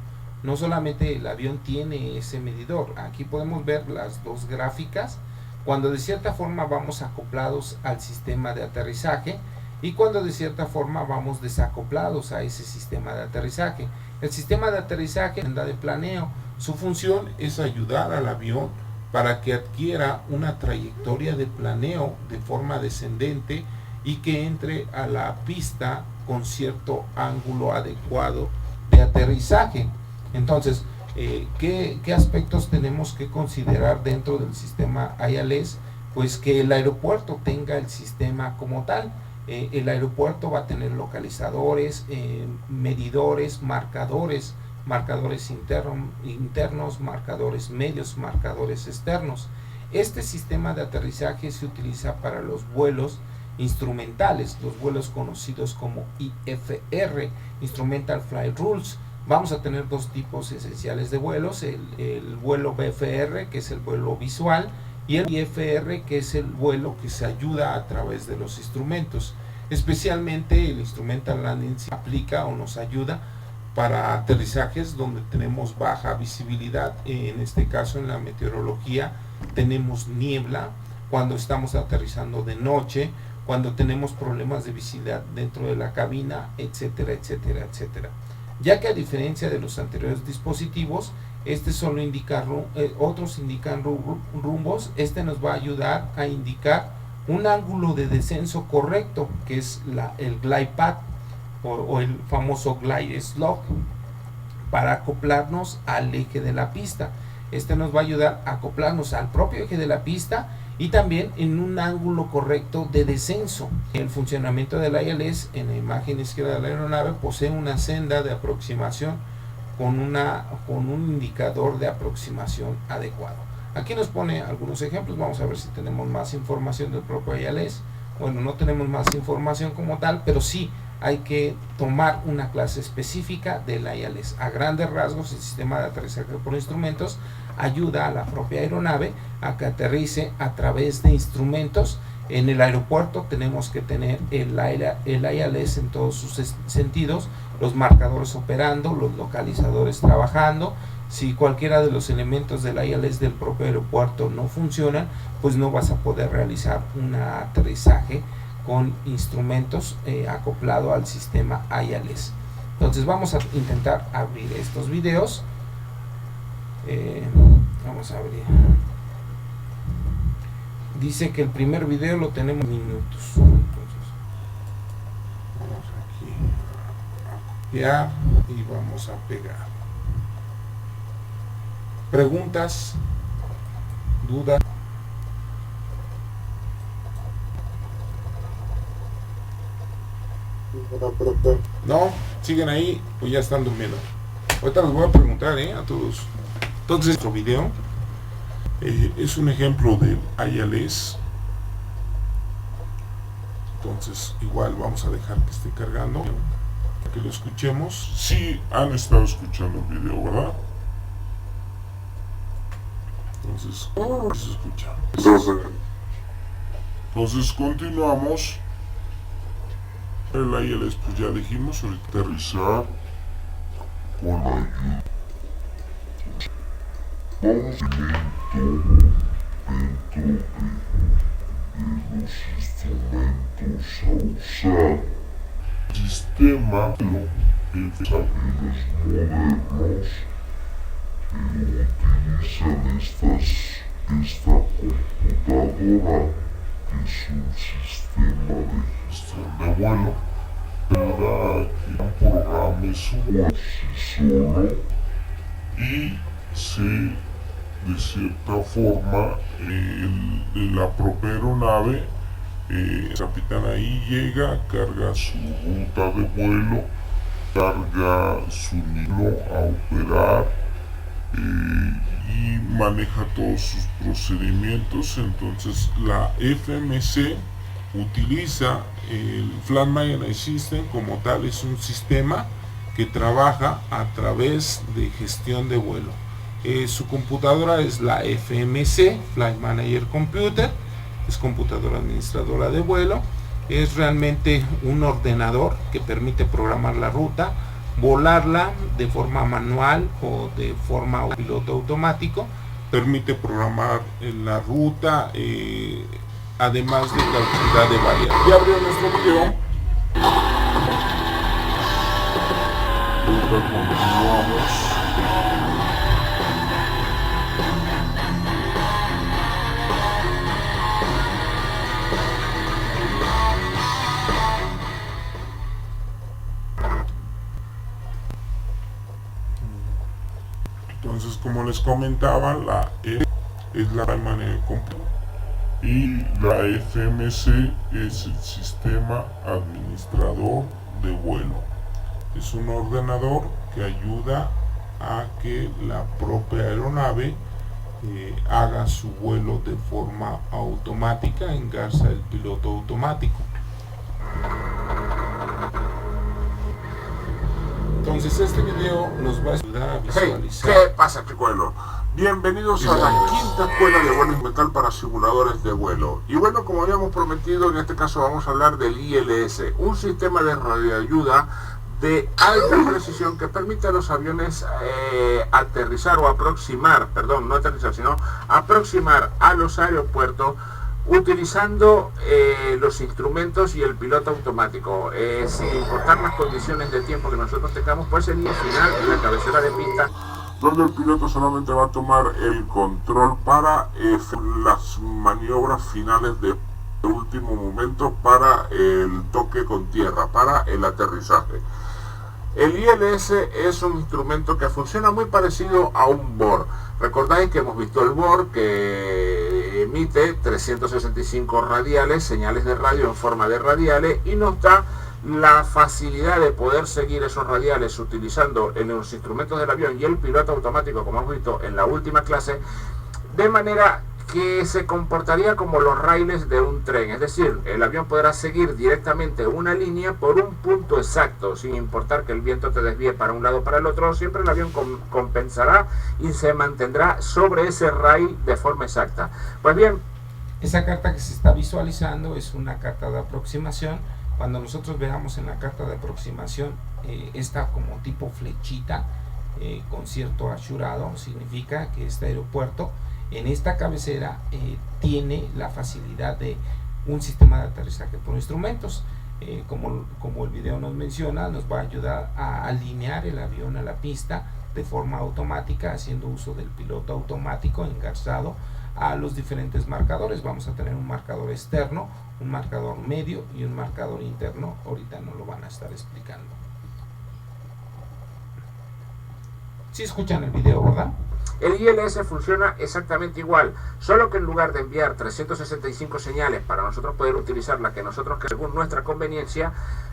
No solamente el avión tiene ese medidor, aquí podemos ver las dos gráficas, cuando de cierta forma vamos acoplados al sistema de aterrizaje y cuando de cierta forma vamos desacoplados a ese sistema de aterrizaje. El sistema de aterrizaje es de planeo. Su función es ayudar al avión para que adquiera una trayectoria de planeo de forma descendente y que entre a la pista con cierto ángulo adecuado de aterrizaje. Entonces, ¿qué aspectos tenemos que considerar dentro del sistema ILS? Pues que el aeropuerto tenga el sistema como tal. El aeropuerto va a tener localizadores, medidores, marcadores internos, marcadores medios, marcadores externos. Este sistema de aterrizaje se utiliza para los vuelos instrumentales, los vuelos conocidos como IFR, Instrumental Flight Rules. Vamos a tener dos tipos esenciales de vuelos, el vuelo BFR, que es el vuelo visual, y el IFR, que es el vuelo que se ayuda a través de los instrumentos. Especialmente el Instrumental Landing aplica o nos ayuda para aterrizajes donde tenemos baja visibilidad. En este caso, en la meteorología, tenemos niebla, cuando estamos aterrizando de noche, cuando tenemos problemas de visibilidad dentro de la cabina, etcétera, etcétera, etcétera. Ya que a diferencia de los anteriores dispositivos, este solo indica otros indican rumbos. Este nos va a ayudar a indicar un ángulo de descenso correcto, que es el glide path o el famoso glide slope, para acoplarnos al eje de la pista. Este nos va a ayudar a acoplarnos al propio eje de la pista y también en un ángulo correcto de descenso. El funcionamiento del ILS, en la imagen izquierda de la aeronave, posee una senda de aproximación con un indicador de aproximación adecuado. Aquí nos pone algunos ejemplos. Vamos a ver si tenemos más información del propio ILS. Bueno, no tenemos más información como tal, pero sí hay que tomar una clase específica del ILS. A grandes rasgos, el sistema de aterrizaje por instrumentos ayuda a la propia aeronave a que aterrice a través de instrumentos. En el aeropuerto tenemos que tener el ILS en todos sus sentidos, los marcadores operando, los localizadores trabajando. Si cualquiera de los elementos del ILS del propio aeropuerto no funcionan, pues no vas a poder realizar un aterrizaje con instrumentos acoplado al sistema ILS. Entonces vamos a intentar abrir estos videos. Vamos a abrir. Dice que el primer video lo tenemos en minutos. Entonces vamos aquí a copiar y vamos a pegar. Preguntas, dudas. No, siguen ahí o ya están durmiendo. Ahorita les voy a preguntar a todos. Entonces, nuestro video es un ejemplo del ILS. Entonces, igual vamos a dejar que esté cargando, para que lo escuchemos. Sí, han estado escuchando el video, ¿verdad? Entonces, se escucha. Entonces continuamos. El ILS, pues ya dijimos, ahorita aterrizar con ayuda. Vamos dentro de los instrumentos a usar. Sistema, los aviones modernos utilizan esta computadora, que es un sistema de gestión de vuelo, pero un programa es por sí solo y de cierta forma la propia aeronave, el capitán ahí llega, carga su ruta de vuelo, carga su nivel a operar y maneja todos sus procedimientos. Entonces la FMC utiliza el Flight Management System como tal. Es un sistema que trabaja a través de gestión de vuelo. Su computadora es la FMC, Flight Manager Computer, es computadora administradora de vuelo. Es realmente un ordenador que permite programar la ruta, volarla de forma manual o de forma piloto automático. Permite programar la ruta, además de cantidad de variables. Ya abrió nuestro video. Ahorita continuamos. Entonces, como les comentaba, la E es la manera completa y la FMC es el sistema administrador de vuelo. Es un ordenador que ayuda a que la propia aeronave haga su vuelo de forma automática, engarza el piloto automático. Entonces este video nos va a ayudar a visualizar. ¿Qué pasa, chicuelo? Bienvenidos a la quinta escuela de vuelo instrumental para simuladores de vuelo. Y bueno, como habíamos prometido, en este caso vamos a hablar del ILS, un sistema de radioayuda de alta precisión que permite a los aviones aterrizar o aproximar, perdón, no aterrizar, sino aproximar a los aeropuertos utilizando los instrumentos y el piloto automático, sin importar las condiciones de tiempo que nosotros tengamos, pues el final en la cabecera de pista, donde el piloto solamente va a tomar el control para las maniobras finales de último momento, para el toque con tierra, para el aterrizaje. El ILS es un instrumento que funciona muy parecido a un BOR. Recordáis que hemos visto el BOR, que emite 365 radiales, señales de radio en forma de radiales, y nos da la facilidad de poder seguir esos radiales utilizando en los instrumentos del avión y el piloto automático, como hemos visto en la última clase, de manera que se comportaría como los raíles de un tren, es decir, el avión podrá seguir directamente una línea por un punto exacto, sin importar que el viento te desvíe para un lado o para el otro, siempre el avión compensará y se mantendrá sobre ese raíl de forma exacta. Pues bien, esa carta que se está visualizando es una carta de aproximación. Cuando nosotros veamos en la carta de aproximación esta como tipo flechita con cierto asurado, significa que este aeropuerto en esta cabecera tiene la facilidad de un sistema de aterrizaje por instrumentos. Como el video nos menciona, nos va a ayudar a alinear el avión a la pista de forma automática, haciendo uso del piloto automático engarzado a los diferentes marcadores. Vamos a tener un marcador externo, un marcador medio y un marcador interno. Ahorita nos lo van a estar explicando. ¿Sí escuchan el video, verdad? El ILS funciona exactamente igual, solo que en lugar de enviar 365 señales para nosotros poder utilizar la que nosotros, según nuestra conveniencia,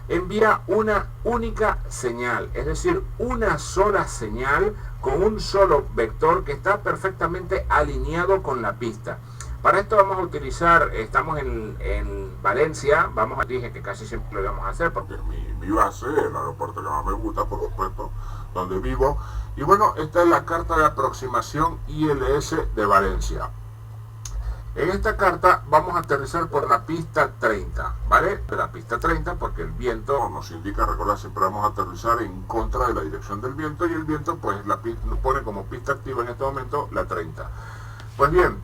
envía una única señal, es decir, una sola señal con un solo vector que está perfectamente alineado con la pista. Para esto vamos a utilizar, estamos en Valencia, dije que casi siempre lo íbamos a hacer porque mi base, el aeropuerto que más me gusta, por supuesto, donde vivo. Y bueno, esta es la carta de aproximación ILS de Valencia. En esta carta vamos a aterrizar por la pista 30, ¿vale? De la pista 30, porque el viento nos indica, recordad, siempre vamos a aterrizar en contra de la dirección del viento, y el viento pues nos pone como pista activa en este momento la 30. Pues bien,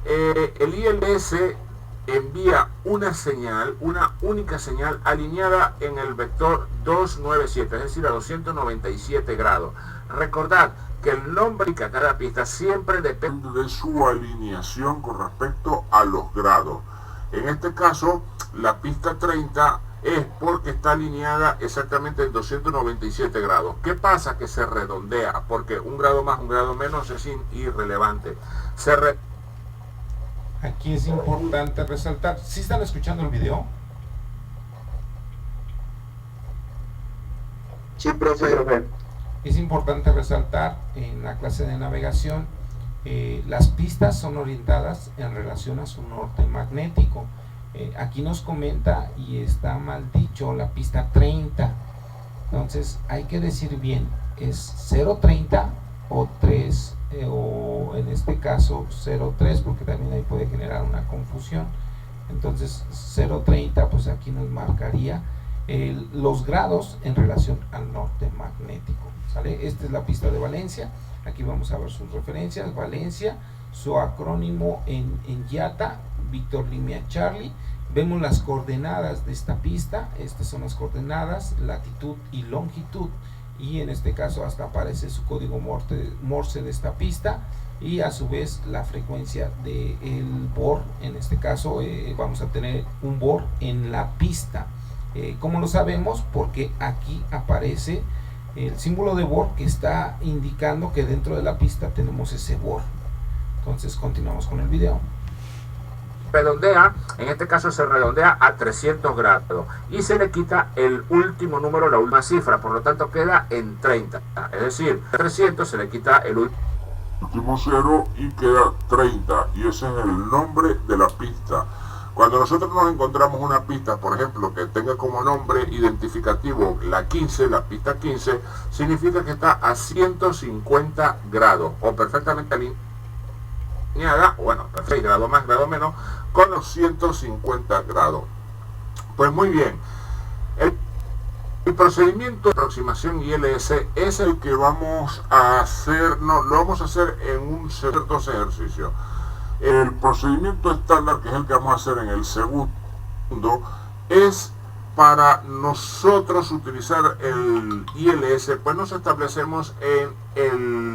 el ILS envía una señal, una única señal alineada en el vector 297, es decir, a 297 grados. Recordad que el nombre de cada pista siempre depende de su alineación con respecto a los grados. En este caso, la pista 30 es porque está alineada exactamente en 297 grados. ¿Qué pasa? Que se redondea, porque un grado más, un grado menos es irrelevante. Aquí es importante resaltar, ¿sí están escuchando el video? Sí, profe. Es importante resaltar en la clase de navegación, las pistas son orientadas en relación a su norte magnético. Aquí nos comenta, y está mal dicho, la pista 30. Entonces hay que decir bien, es 030 o 3, o en este caso 03, porque también ahí puede generar una confusión. Entonces 030, pues aquí nos marcaría los grados en relación al norte magnético, ¿sale? Esta es la pista de Valencia. Aquí vamos a ver sus referencias. Valencia, su acrónimo en YATA, Víctor Lima Charlie. Vemos las coordenadas de esta pista. Estas son las coordenadas, latitud y longitud, y en este caso hasta aparece su código Morse de esta pista, y a su vez la frecuencia del BOR. En este caso vamos a tener un BOR en la pista. ¿Cómo lo sabemos? Porque aquí aparece el símbolo de BOR, que está indicando que dentro de la pista tenemos ese BOR. Entonces continuamos con el video. Redondea, en este caso se redondea a 300 grados y se le quita el último número, la última cifra, por lo tanto queda en 30, es decir, 300 se le quita el último cero y queda 30, y ese es el nombre de la pista. Cuando nosotros nos encontramos una pista, por ejemplo, que tenga como nombre identificativo la 15, la pista 15, significa que está a 150 grados o perfectamente alineada, bueno, 6 grados más, grado menos, con los 150 grados. Pues muy bien, el El procedimiento de aproximación ILS es el que vamos a hacer, lo vamos a hacer en dos ejercicios. El procedimiento estándar, que es el que vamos a hacer en el segundo, es para nosotros utilizar el ILS, pues nos establecemos en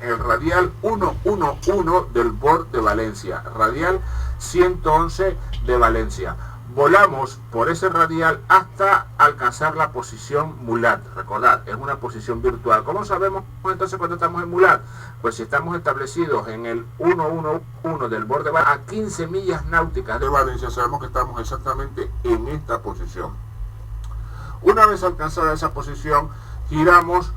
el radial 111 del bord de Valencia, radial 111 de Valencia. Volamos por ese radial hasta alcanzar la posición Mulat. Recordad, es una posición virtual. ¿Cómo sabemos entonces cuando estamos en Mulat? Pues si estamos establecidos en el 111 del borde a 15 millas náuticas de Valencia, sabemos que estamos exactamente en esta posición. Una vez alcanzada esa posición, giramos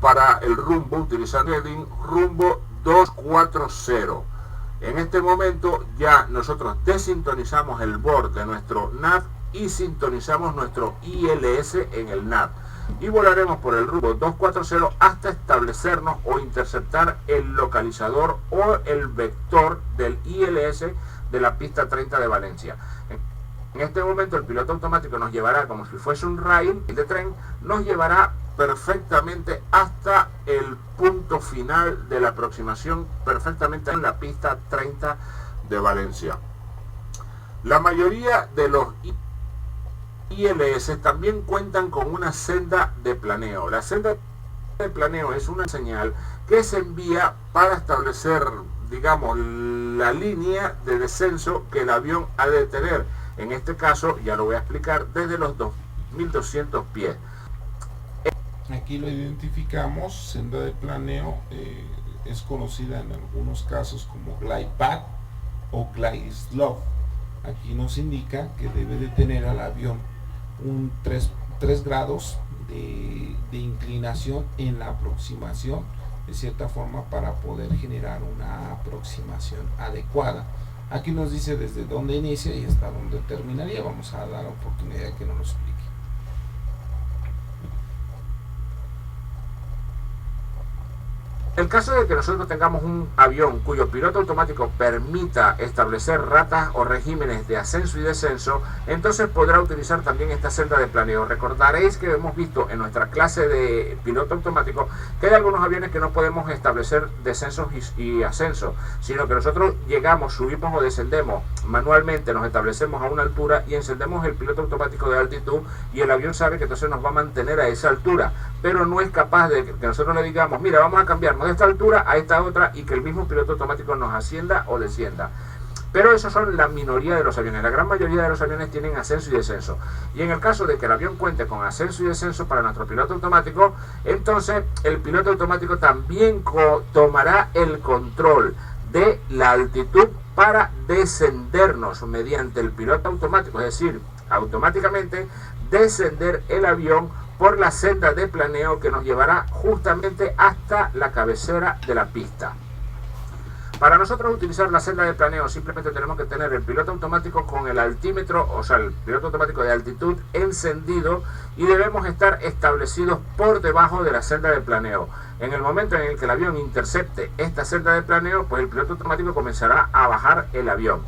para el rumbo, utilizando el heading rumbo 240. En este momento ya nosotros desintonizamos el bord de nuestro nav y sintonizamos nuestro ILS en el nav. Y volaremos por el rumbo 240 hasta establecernos o interceptar el localizador o el vector del ILS de la pista 30 de Valencia. En este momento el piloto automático nos llevará como si fuese un rail de tren, nos llevará perfectamente hasta el punto final de la aproximación, perfectamente en la pista 30 de Valencia. La mayoría de los ILS también cuentan con una senda de planeo. La senda de planeo es una señal que se envía para establecer, digamos, la línea de descenso que el avión ha de tener. En este caso, ya lo voy a explicar, desde los 2200 pies. Aquí lo identificamos, senda de planeo, es conocida en algunos casos como glide path o glide slope. Aquí nos indica que debe de tener al avión un 3 grados de inclinación en la aproximación, de cierta forma, para poder generar una aproximación adecuada. Aquí nos dice desde dónde inicia y hasta dónde terminaría. Vamos a dar la oportunidad de que nos lo explique. En el caso de que nosotros tengamos un avión cuyo piloto automático permita establecer ratas o regímenes de ascenso y descenso, entonces podrá utilizar también esta senda de planeo. Recordaréis que hemos visto en nuestra clase de piloto automático que hay algunos aviones que no podemos establecer descensos y ascensos, sino que nosotros llegamos, subimos o descendemos manualmente, nos establecemos a una altura y encendemos el piloto automático de altitud y el avión sabe que entonces nos va a mantener a esa altura, pero no es capaz de que nosotros le digamos, mira, vamos a cambiarnos de esta altura a esta otra y que el mismo piloto automático nos ascienda o descienda. Pero esos son la minoría de los aviones. La gran mayoría de los aviones tienen ascenso y descenso. Y en el caso de que el avión cuente con ascenso y descenso para nuestro piloto automático, entonces el piloto automático también tomará el control de la altitud para descendernos mediante el piloto automático, es decir, automáticamente descender el avión por la senda de planeo que nos llevará justamente hasta la cabecera de la pista. Para nosotros utilizar la senda de planeo simplemente tenemos que tener el piloto automático con el altímetro, o sea, el piloto automático de altitud encendido, y debemos estar establecidos por debajo de la senda de planeo. En el momento en el que el avión intercepte esta senda de planeo, pues el piloto automático comenzará a bajar el avión.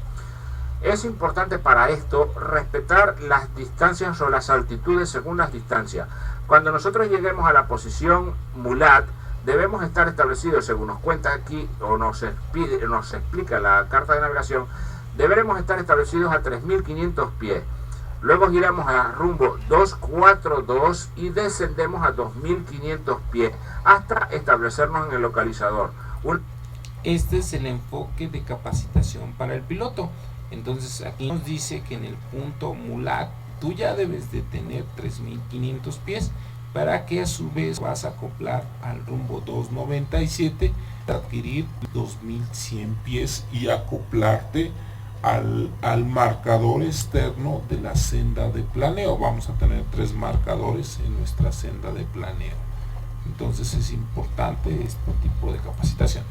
Es importante para esto respetar las distancias o las altitudes según las distancias. Cuando nosotros lleguemos a la posición Mulat, debemos estar establecidos, según nos cuenta aquí o nos explica la carta de navegación, deberemos estar establecidos a 3500 pies. Luego giramos a rumbo 242 y descendemos a 2500 pies hasta establecernos en el localizador. Este es el enfoque de capacitación para el piloto. Entonces aquí nos dice que en el punto Mulat tú ya debes de tener 3500 pies para que a su vez vas a acoplar al rumbo 297, adquirir 2100 pies y acoplarte al marcador externo de la senda de planeo. Vamos a tener 3 marcadores en nuestra senda de planeo. Entonces es importante este tipo de capacitación.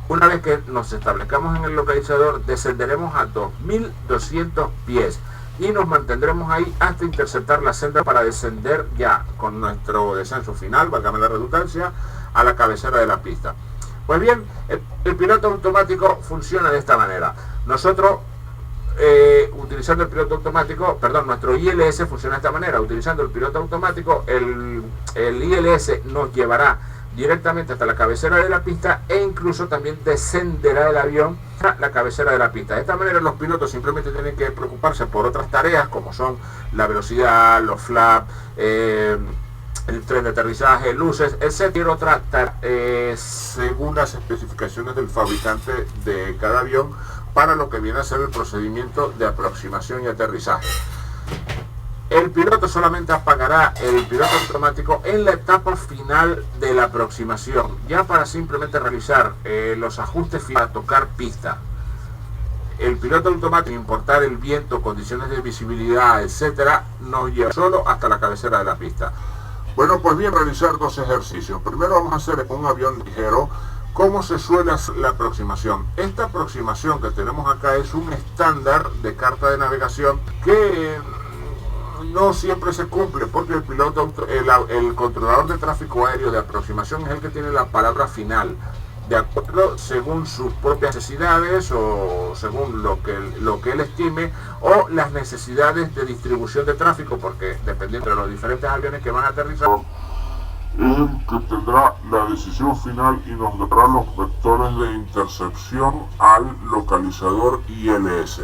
Una vez que nos establezcamos en el localizador, descenderemos a 2200 pies y nos mantendremos ahí hasta interceptar la senda para descender ya con nuestro descenso final, válgame la redundancia, a la cabecera de la pista. Pues bien, el piloto automático funciona de esta manera. Nosotros utilizando el piloto automático, perdón, nuestro ILS funciona de esta manera. Utilizando el piloto automático, el ILS nos llevará directamente hasta la cabecera de la pista e incluso también descenderá el avión a la cabecera de la pista. De esta manera los pilotos simplemente tienen que preocuparse por otras tareas como son la velocidad, los flaps, el tren de aterrizaje, luces, etc. Según las especificaciones del fabricante de cada avión, para lo que viene a ser el procedimiento de aproximación y aterrizaje. El piloto solamente apagará el piloto automático en la etapa final de la aproximación, ya para simplemente realizar los ajustes finales para tocar pista. El piloto automático, importar el viento, condiciones de visibilidad, etcétera, nos lleva solo hasta la cabecera de la pista. Bueno, pues bien, realizar dos ejercicios. Primero vamos a hacer con un avión ligero cómo se suele hacer la aproximación. Esta aproximación que tenemos acá es un estándar de carta de navegación que no siempre se cumple, porque el piloto, el controlador de tráfico aéreo de aproximación es el que tiene la palabra final, de acuerdo según sus propias necesidades o según lo que él estime, o las necesidades de distribución de tráfico, porque dependiendo de los diferentes aviones que van a aterrizar, el que tendrá la decisión final y nos dará los vectores de intercepción al localizador ILS.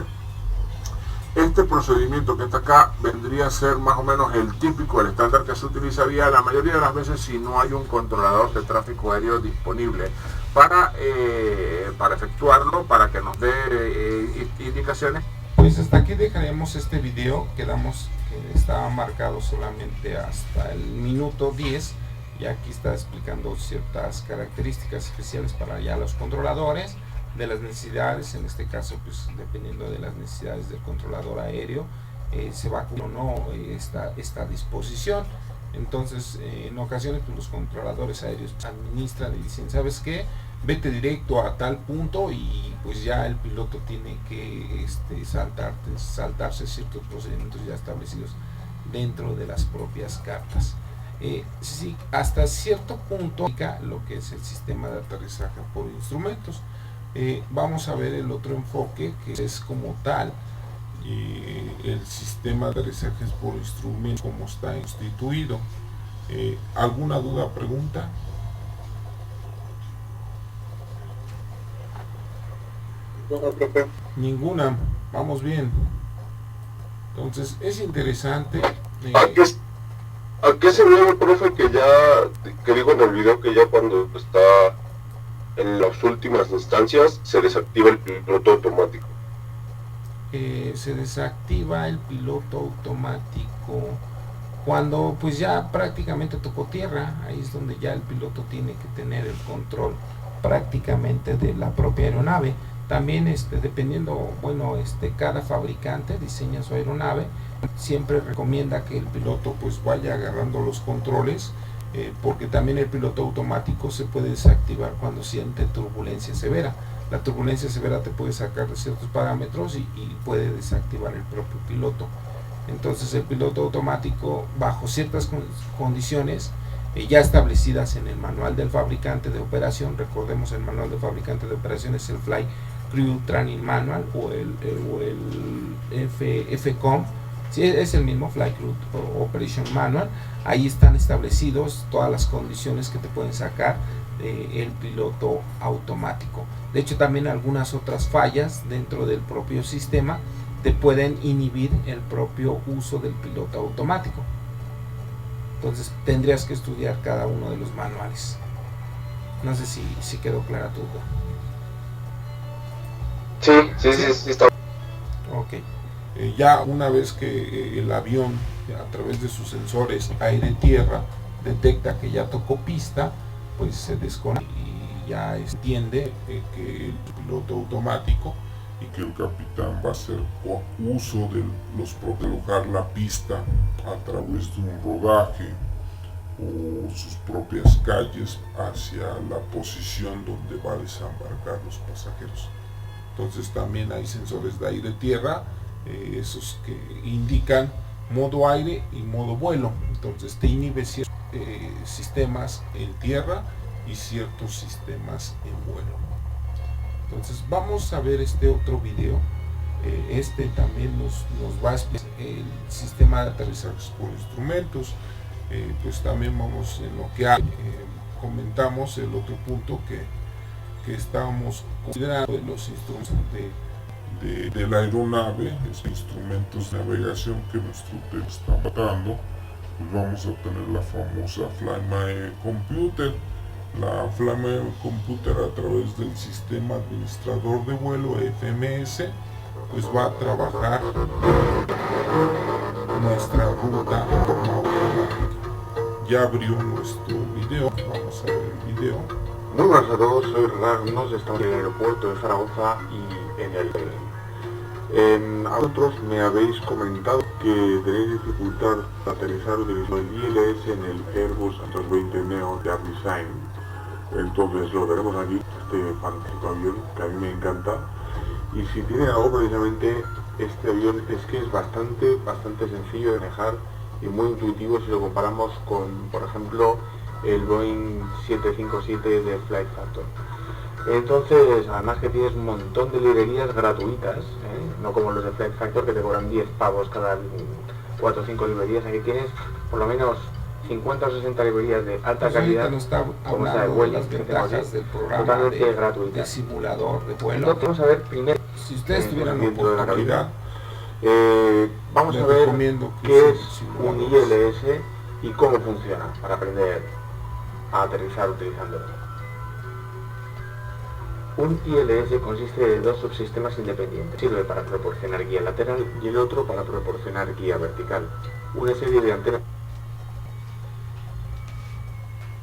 Este procedimiento que está acá vendría a ser más o menos el típico, el estándar que se utilizaría la mayoría de las veces si no hay un controlador de tráfico aéreo disponible para efectuarlo, para que nos dé indicaciones. Pues hasta aquí dejaremos este video. Quedamos que estaba marcado solamente hasta el minuto 10 y aquí está explicando ciertas características especiales para ya los controladores, de las necesidades, en este caso pues dependiendo de las necesidades del controlador aéreo se va o no esta disposición. Entonces en ocasiones pues, los controladores aéreos administran y dicen, ¿sabes qué? Vete directo a tal punto, y pues ya el piloto tiene que saltarse ciertos procedimientos ya establecidos dentro de las propias cartas. Sí, hasta cierto punto lo que es el sistema de aterrizaje por instrumentos. Vamos a ver el otro enfoque, que es como tal el sistema de aterrizajes por instrumentos, como está instituido. ¿Alguna duda, pregunta? Ninguna, vamos bien. Entonces es interesante. ¿A qué se debe, profe, que digo en el video que ya cuando está en las últimas instancias se desactiva el piloto automático? Se desactiva el piloto automático cuando pues ya prácticamente tocó tierra. Ahí es donde ya el piloto tiene que tener el control prácticamente de la propia aeronave. También dependiendo, bueno, cada fabricante diseña su aeronave, siempre recomienda que el piloto pues vaya agarrando los controles, porque también el piloto automático se puede desactivar cuando siente turbulencia severa. La turbulencia severa te puede sacar de ciertos parámetros y puede desactivar el propio piloto. Entonces el piloto automático, bajo ciertas condiciones ya establecidas en el manual del fabricante de operación, recordemos el manual del fabricante de operación es el Flight Crew Training Manual o el FCOM. Sí, es el mismo Flight Crew Operation Manual. Ahí están establecidos todas las condiciones que te pueden sacar el piloto automático. De hecho, también algunas otras fallas dentro del propio sistema te pueden inhibir el propio uso del piloto automático. Entonces tendrías que estudiar cada uno de los manuales. No sé si quedó clara tu duda. Sí, está. Ok. Ya una vez que el avión, a través de sus sensores aire-tierra, detecta que ya tocó pista, pues se desconecta y ya entiende que el piloto automático y que el capitán va a hacer uso de los proteger la pista a través de un rodaje o sus propias calles hacia la posición donde va a desembarcar los pasajeros. Entonces también hay sensores de aire-tierra, esos que indican modo aire y modo vuelo. Entonces te inhibe ciertos sistemas en tierra y ciertos sistemas en vuelo. Entonces vamos a ver este otro video Este también nos va a explicar el sistema de aterrizajes por instrumentos. Pues también vamos en lo que comentamos el otro punto que estábamos considerando de los instrumentos de la aeronave, esos instrumentos de navegación que nuestro hotel está tratando. Pues vamos a tener la famosa FlyMy Computer. La FlyMy Computer, a través del sistema administrador de vuelo FMS, pues va a trabajar nuestra ruta en forma automática. Ya abrió nuestro video, vamos a ver el video. Muy buenas a todos, soy Ragnos, estamos en el aeropuerto de Zaragoza y en el a vosotros me habéis comentado que tenéis dificultad para aterrizar utilizando el ILS en el Airbus A320neo de AirDesign. Entonces lo veremos aquí, este fantástico avión que a mí me encanta, y si tiene algo precisamente este avión es que es bastante sencillo de manejar y muy intuitivo si lo comparamos con, por ejemplo, el Boeing 757 de Flight Factor. Entonces, además que tienes un montón de librerías gratuitas, no como los de Flight Factor que te cobran 10 pavos cada 4 o 5 librerías. Aquí tienes por lo menos 50 o 60 librerías de alta calidad, como esta de Vueling, que tenemos aquí, totalmente gratuita. De simulador de vuelo. Entonces, vamos a ver primero, si ustedes tuvieran la oportunidad, vamos a ver qué es un ILS y cómo funciona para aprender a aterrizar utilizándolo. Un ILS consiste de dos subsistemas independientes. Sirve para proporcionar guía lateral y el otro para proporcionar guía vertical. Una serie de antenas.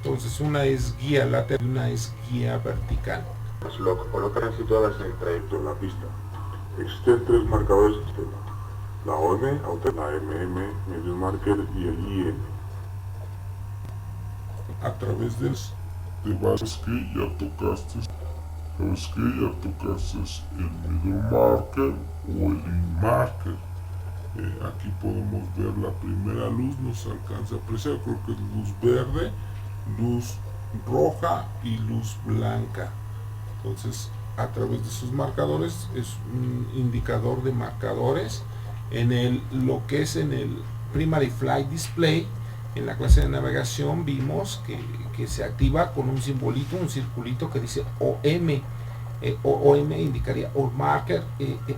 Entonces una es guía lateral y una es guía vertical. Lo colocan situadas en el trayecto de la pista. Existen 3 marcadores de sistema: la OM, la MM, Medium Marker y el IM. A través de vas que ya tocaste, sabes que ya tocaste el middle marker o el in marker. Aquí podemos ver la primera luz, nos alcanza a apreciar, creo que es luz verde, luz roja y luz blanca. Entonces, a través de sus marcadores, es un indicador de marcadores. En lo que es en el Primary Flight Display, en la clase de navegación vimos que se activa con un simbolito, un circulito que dice OM. OM indicaría All Marker,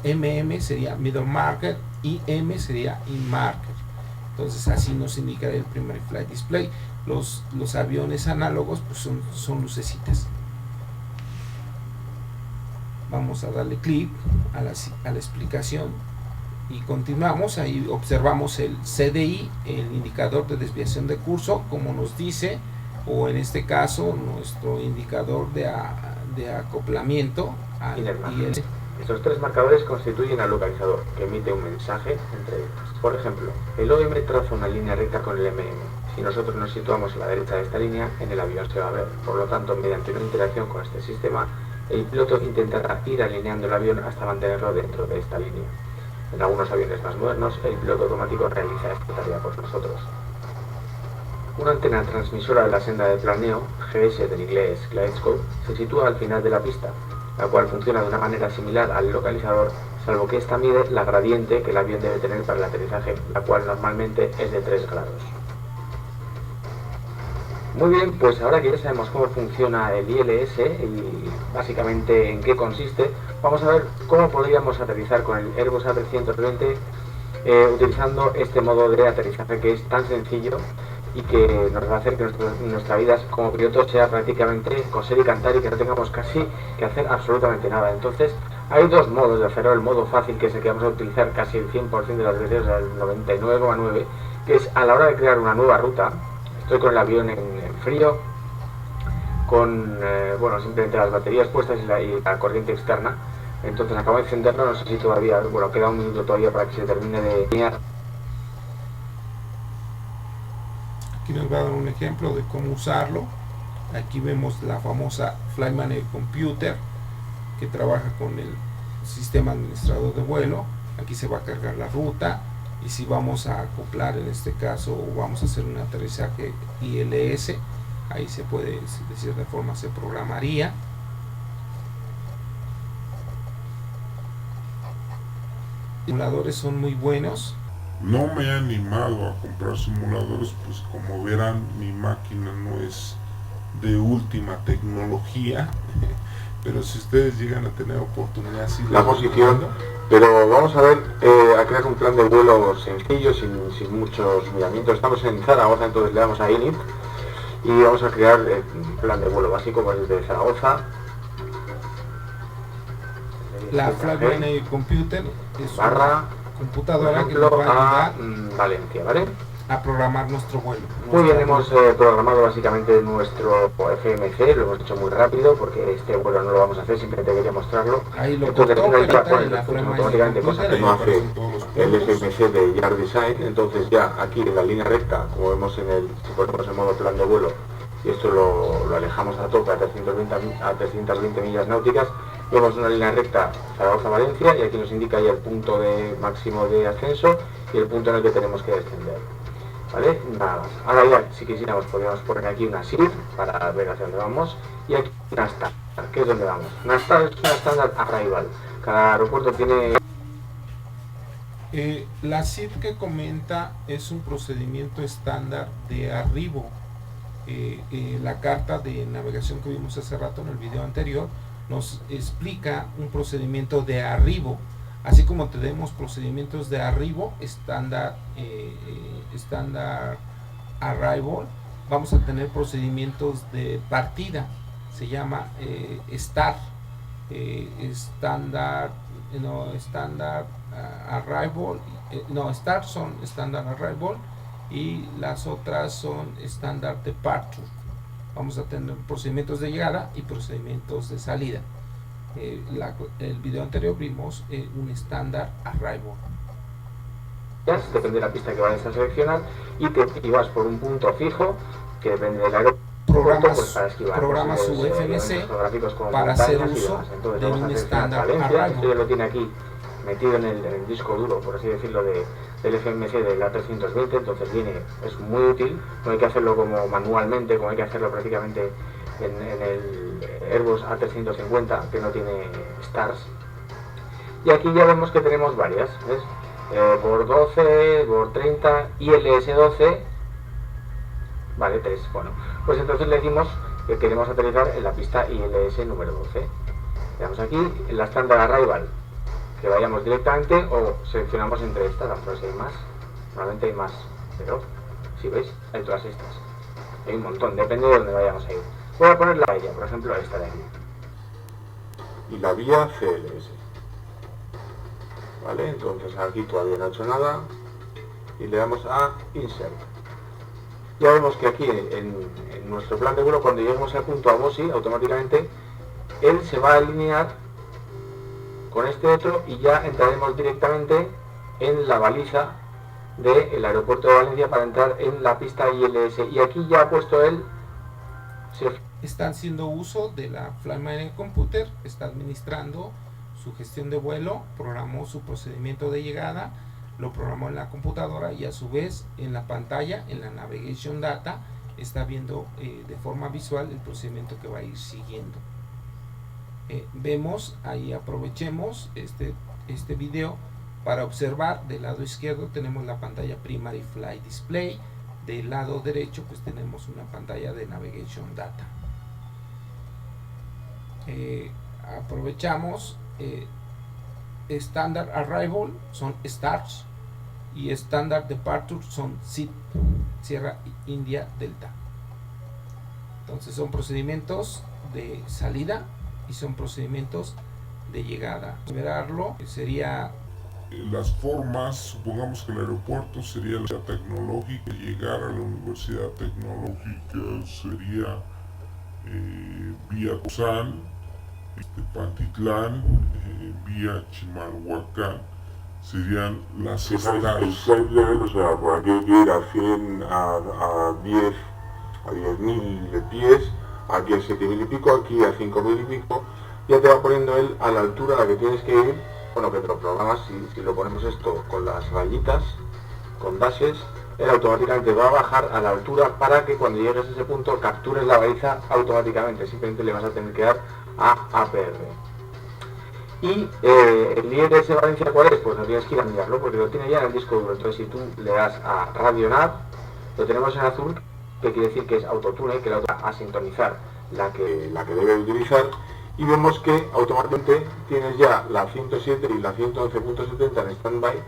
MM sería Middle Marker y M sería In Marker. Entonces así nos indica el Primary Flight Display. Los aviones análogos pues son lucecitas. Vamos a darle clic a la explicación y continuamos. Ahí observamos el CDI, el indicador de desviación de curso, como nos dice, o en este caso nuestro indicador de acoplamiento al ILS. Estos 3 marcadores constituyen al localizador, que emite un mensaje entre ellos. Por ejemplo, el OM traza una línea recta con el MM. Si nosotros nos situamos a la derecha de esta línea, en el avión se va a ver. Por lo tanto, mediante una interacción con este sistema, el piloto intentará ir alineando el avión hasta mantenerlo dentro de esta línea. En algunos aviones más modernos, el piloto automático realiza esta tarea por nosotros. Una antena transmisora de la senda de planeo, GS del inglés Gyroscope, se sitúa al final de la pista, la cual funciona de una manera similar al localizador, salvo que esta mide la gradiente que el avión debe tener para el aterrizaje, la cual normalmente es de 3 grados. Muy bien, pues ahora que ya sabemos cómo funciona el ILS y básicamente en qué consiste, vamos a ver cómo podríamos aterrizar con el Airbus A320 utilizando este modo de aterrizaje que es tan sencillo y que nos va a hacer que nuestra vida como pilotos sea prácticamente coser y cantar y que no tengamos casi que hacer absolutamente nada. Entonces hay 2 modos de hacerlo: el modo fácil, que es el que vamos a utilizar casi el 100% de las veces, el 99,9, que es a la hora de crear una nueva ruta. Estoy con el avión en frío, con simplemente las baterías puestas y la corriente externa. Entonces acabo de encenderlo, no sé si todavía, queda un minuto todavía para que se termine de alinear. Aquí nos va a dar un ejemplo de cómo usarlo. Aquí vemos la famosa FlyMy Computer, que trabaja con el sistema administrador de vuelo. Aquí se va a cargar la ruta, y si vamos a acoplar, en este caso, o vamos a hacer un aterrizaje ILS, ahí se puede, de cierta forma se programaría. simuladores son muy buenos. No me he animado a comprar simuladores, pues como verán mi máquina no es de última tecnología, pero si ustedes llegan a tener oportunidad, sí la posición, pero vamos a ver, a crear un plan de vuelo sencillo, sin muchos miramientos. Estamos en Zaragoza, entonces le damos a Init y vamos a crear un plan de vuelo básico como el de Zaragoza. La Flightline Computer es barra una computadora que nos va a ayudar Valencia, ¿vale? a programar nuestro vuelo. Muy bien, hemos programado básicamente nuestro FMC, lo hemos hecho muy rápido porque este vuelo no lo vamos a hacer, simplemente quería mostrarlo. Ahí lo entonces cortó, ya pone en la los puntos Flightline automáticamente, cosa que no hace el FMC de Yard Design. Entonces ya aquí en la línea recta, como vemos en el, si ponemos en modo plan de vuelo, y esto lo alejamos a tope a 320 millas náuticas, vemos una línea recta Zaragoza-Valencia y aquí nos indica ya el punto de máximo de ascenso y el punto en el que tenemos que descender. ¿Vale? Nada más. Ahora ya, si quisiéramos, podríamos poner aquí una SID para ver hacia dónde vamos y aquí una STAR, que es donde vamos. Una STAR es una Standard Arrival. Cada aeropuerto tiene... La SID que comenta es un procedimiento estándar de arribo. La carta de navegación que vimos hace rato en el video anterior nos explica un procedimiento de arribo, así como tenemos procedimientos de arribo estándar arrival, vamos a tener procedimientos de partida, se llama STAR, estándar arrival, no, STAR son estándar arrival y las otras son estándar departure. Vamos a tener procedimientos de llegada y procedimientos de salida. El video anterior vimos un estándar arrival. Depende de la pista que vayas a seleccionar y vas por un punto fijo que depende del aeropuerto. Programa su FMC para hacer uso de un estándar arrival. Esto ya lo tiene aquí metido en el disco duro, por así decirlo, del FMC del A320, entonces es muy útil. No hay que hacerlo como manualmente, como hay que hacerlo prácticamente en el Airbus A350, que no tiene stars. Y aquí ya vemos que tenemos varias, ¿ves? Por 12, por 30, ILS-12, vale, 3. Bueno, pues entonces le decimos que queremos aterrizar en la pista ILS número 12. Le damos aquí en la Standard Arrival, que vayamos directamente o seleccionamos entre estas, a lo mejor si hay más, normalmente hay más, pero si veis, hay todas estas, hay un montón, depende de dónde vayamos a ir. Voy a poner la vía, por ejemplo esta de aquí. Y la vía CLS. Vale, entonces aquí todavía no ha hecho nada y le damos a Insert. Ya vemos que aquí en nuestro plan de vuelo, cuando lleguemos al punto a BOSI, automáticamente él se va a alinear con este otro y ya entraremos directamente en la baliza del aeropuerto de Valencia para entrar en la pista ILS. Y aquí ya ha puesto él... Está haciendo uso de la Flightline Computer, está administrando su gestión de vuelo, programó su procedimiento de llegada, lo programó en la computadora y a su vez en la pantalla, en la Navigation Data, está viendo de forma visual el procedimiento que va a ir siguiendo. Vemos, ahí aprovechemos este video para observar. Del lado izquierdo tenemos la pantalla Primary Flight Display, del lado derecho pues tenemos una pantalla de Navigation Data. Aprovechamos. Standard Arrival son STARS y Standard Departure son SID, Sierra India Delta. Entonces son procedimientos de salida y son procedimientos de llegada. Verlo sería las formas, supongamos que el aeropuerto sería la tecnológica, llegar a la Universidad Tecnológica sería vía Cozán, Pantitlán, vía Chimalhuacán, serían las estados. El flight level, o sea, por aquí hay que ir a 100, a 10, a 10.000 pies, aquí a 7.000 y pico, aquí a 5.000 y pico, ya te va poniendo él a la altura a la que tienes que ir. Bueno, que te lo programas, si lo ponemos esto con las rayitas, con dashes, él automáticamente va a bajar a la altura para que cuando llegues a ese punto captures la baliza automáticamente, simplemente le vas a tener que dar a APR. Y el ILS Valencia, ¿cuál es? Pues no tienes que ir a mirarlo porque lo tiene ya en el disco duro. Entonces si tú le das a Radio Nav, lo tenemos en azul, que quiere decir que es autotune, que la otra a sintonizar la que debe utilizar, y vemos que automáticamente tienes ya la 107 y la 111.70 en standby,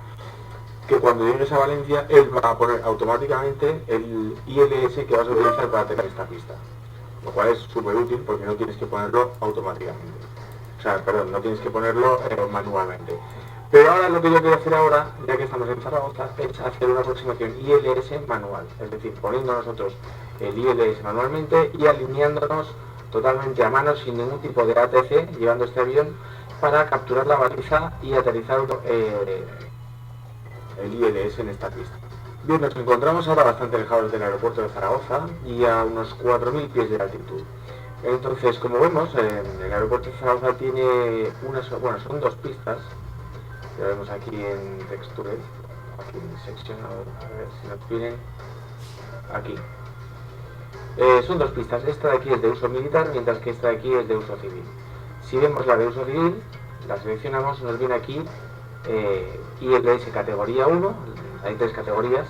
que cuando llegues a Valencia él va a poner automáticamente el ILS que vas a utilizar para tener esta pista, lo cual es súper útil porque no tienes que ponerlo automáticamente, o sea, perdón, no tienes que ponerlo manualmente. Pero ahora lo que yo quiero hacer ahora, ya que estamos en Zaragoza, es hacer una aproximación ILS manual, es decir, poniendo nosotros el ILS manualmente y alineándonos totalmente a mano sin ningún tipo de ATC, llevando este avión para capturar la baliza y aterrizar el ILS en esta pista. Bien, nos encontramos ahora bastante alejados del aeropuerto de Zaragoza y a unos 4.000 pies de altitud. Entonces, como vemos, el aeropuerto de Zaragoza tiene son dos pistas. Lo vemos aquí en Texture, aquí en Section, a ver si nos vienen aquí. Son dos pistas, esta de aquí es de uso militar, mientras que esta de aquí es de uso civil. Si vemos la de uso civil, la seleccionamos, nos viene aquí ILS categoría 1, hay tres categorías.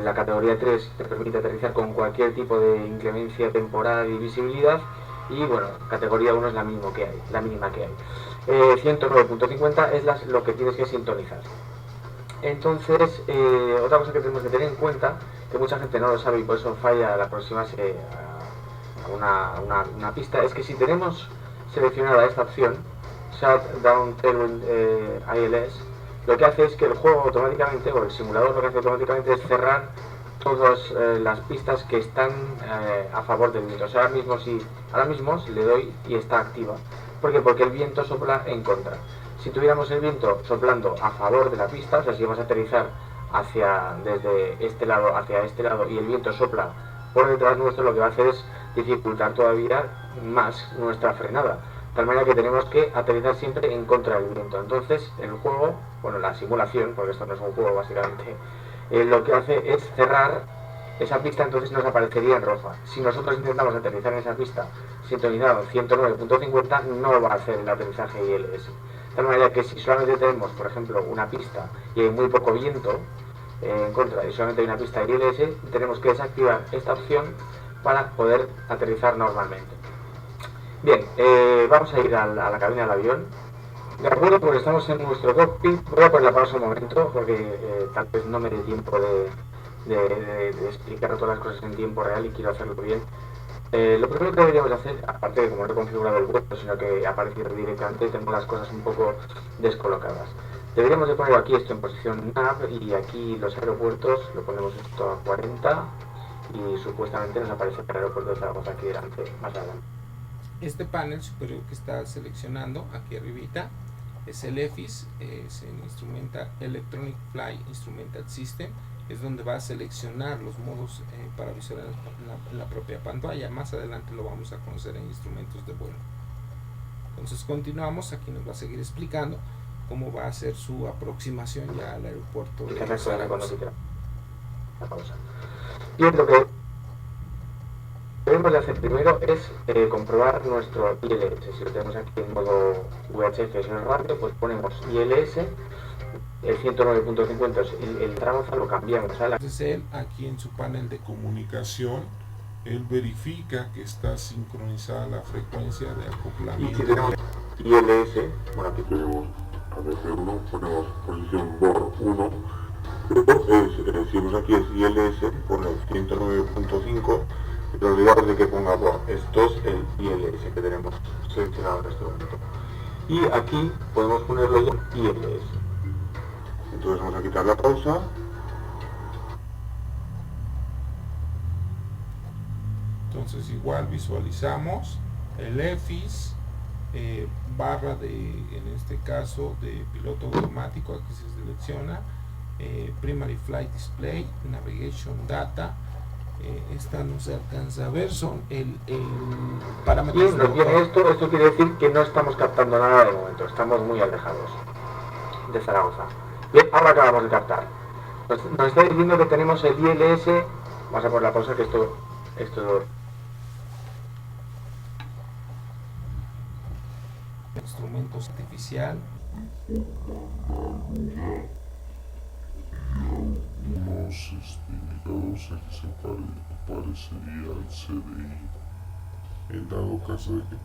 La categoría 3 te permite aterrizar con cualquier tipo de inclemencia temporal y visibilidad, y bueno, categoría 1 es la mínima que hay. 109.50 es lo que tienes que sintonizar. Entonces, otra cosa que tenemos que tener en cuenta, que mucha gente no lo sabe y por eso falla al aproximarse a una pista, es que si tenemos seleccionada esta opción, Shutdown Tailwind ILS, lo que hace es que el juego automáticamente, o el simulador lo que hace automáticamente es cerrar todas las pistas que están a favor del viento. O sea, ahora mismo le doy y está activa. ¿Por qué? Porque el viento sopla en contra. Si tuviéramos el viento soplando a favor de la pista, o sea, si vamos a aterrizar desde este lado hacia este lado y el viento sopla por detrás nuestro, lo que va a hacer es dificultar todavía más nuestra frenada. De tal manera que tenemos que aterrizar siempre en contra del viento. Entonces, el juego, la simulación, porque esto no es un juego básicamente, lo que hace es cerrar esa pista, entonces nos aparecería en roja. Si nosotros intentamos aterrizar en esa pista sintonizado en 109.50, no va a hacer el aterrizaje ILS. De tal manera que si solamente tenemos, por ejemplo, una pista y hay muy poco viento en contra y solamente hay una pista de ILS, tenemos que desactivar esta opción para poder aterrizar normalmente. Bien, vamos a ir a la cabina del avión. De acuerdo, pues estamos en nuestro cockpit. Voy a poner la pausa un momento porque tal vez no me dé tiempo de explicar todas las cosas en tiempo real y quiero hacerlo bien. Lo primero que deberíamos hacer, aparte de como no he configurado el vuelo, sino que ha aparecido directamente, tengo las cosas un poco descolocadas. Deberíamos de poner aquí esto en posición nav y aquí los aeropuertos, lo ponemos esto a 40 y supuestamente nos aparece el aeropuerto de Zaragoza aquí delante, más adelante. Este panel superior que está seleccionando aquí arribita es el EFIS, es el Electronic Flight Instrumental System, es donde va a seleccionar los modos para visualizar en la propia pantalla. Más adelante lo vamos a conocer en instrumentos de vuelo. Entonces continuamos, aquí nos va a seguir explicando cómo va a ser su aproximación ya al aeropuerto de Zaragoza. Bien, lo que debemos de hacer primero es comprobar nuestro ILS. Si lo tenemos aquí en modo VHF, es el radio, pues ponemos ILS, el 109.50, el Zaragoza lo cambiamos. Entonces él, aquí en su panel de comunicación, él verifica que está sincronizada la frecuencia de acoplamiento. Y si tenemos ILS, bueno, aquí tenemos ADF1, ponemos posición BOR 1, pero si vemos aquí es ILS, pone 109.5, pero olvidamos de que ponga BOR, esto es el ILS que tenemos seleccionado en este momento. Y aquí podemos ponerlo ya ILS. Entonces vamos a quitar la pausa. Entonces igual visualizamos el EFIS, barra en este caso de piloto automático, aquí se selecciona, Primary Flight Display, Navigation Data, esta no se alcanza a ver, son el parámetro. Y nos viene esto quiere decir que no estamos captando nada de momento, estamos muy alejados de Zaragoza. Bien, ahora acabamos de captar. Nos está diciendo que tenemos el ILS, vamos a poner la pausa que esto instrumentos artificial. Los indicadores aquí se parecería al CDI. En dado caso de que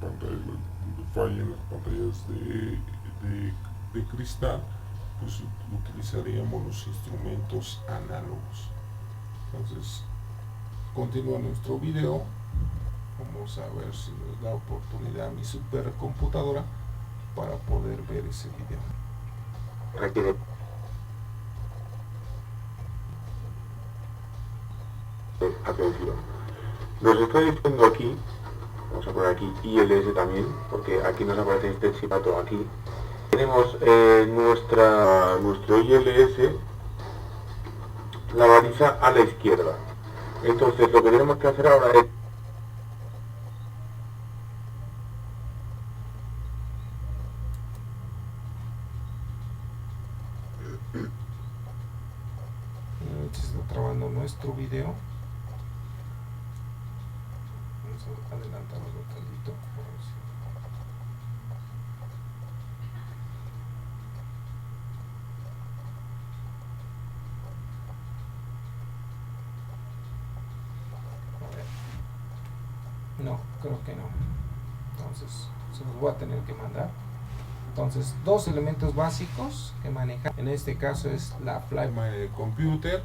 fallen las pantallas de cristal, pues utilizaríamos los instrumentos análogos. Entonces, continúa nuestro video. Vamos a ver si nos da oportunidad mi supercomputadora para poder ver ese video. Requiere atención. Nos está diciendo aquí, vamos a poner aquí ILS también, porque aquí nos aparece este chipato aquí. Tenemos nuestro ILS, la baliza a la izquierda. Entonces lo que tenemos que hacer ahora es se está trabando nuestro video. Vamos a adelantarlo tantito. No, creo que no. Entonces se los voy a tener que mandar. Entonces, dos elementos básicos que manejan, en este caso es la Flight Computer.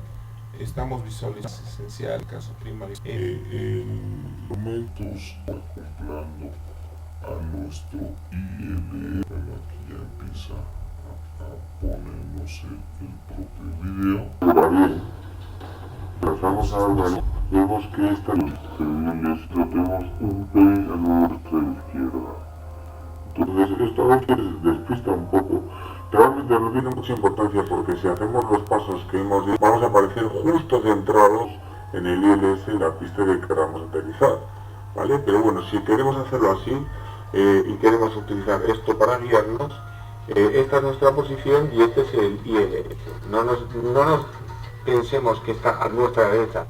Estamos visualizando esencial el caso primario. Elementos acoplando a nuestro ILS. Bueno, aquí ya empieza a ponernos el propio video. Va bien. Pasamos a ver, vemos que esta ILS lo tenemos un pelín a nuestra izquierda. Entonces esto a veces despista un poco. Realmente no tiene mucha importancia porque si hacemos los pasos que hemos dicho, vamos a aparecer justo centrados en el ILS, en la pista que queramos aterrizar, ¿vale? Pero bueno, si queremos hacerlo así y queremos utilizar esto para guiarnos, esta es nuestra posición y este es el ILS. No nos pensemos que está a nuestra derecha.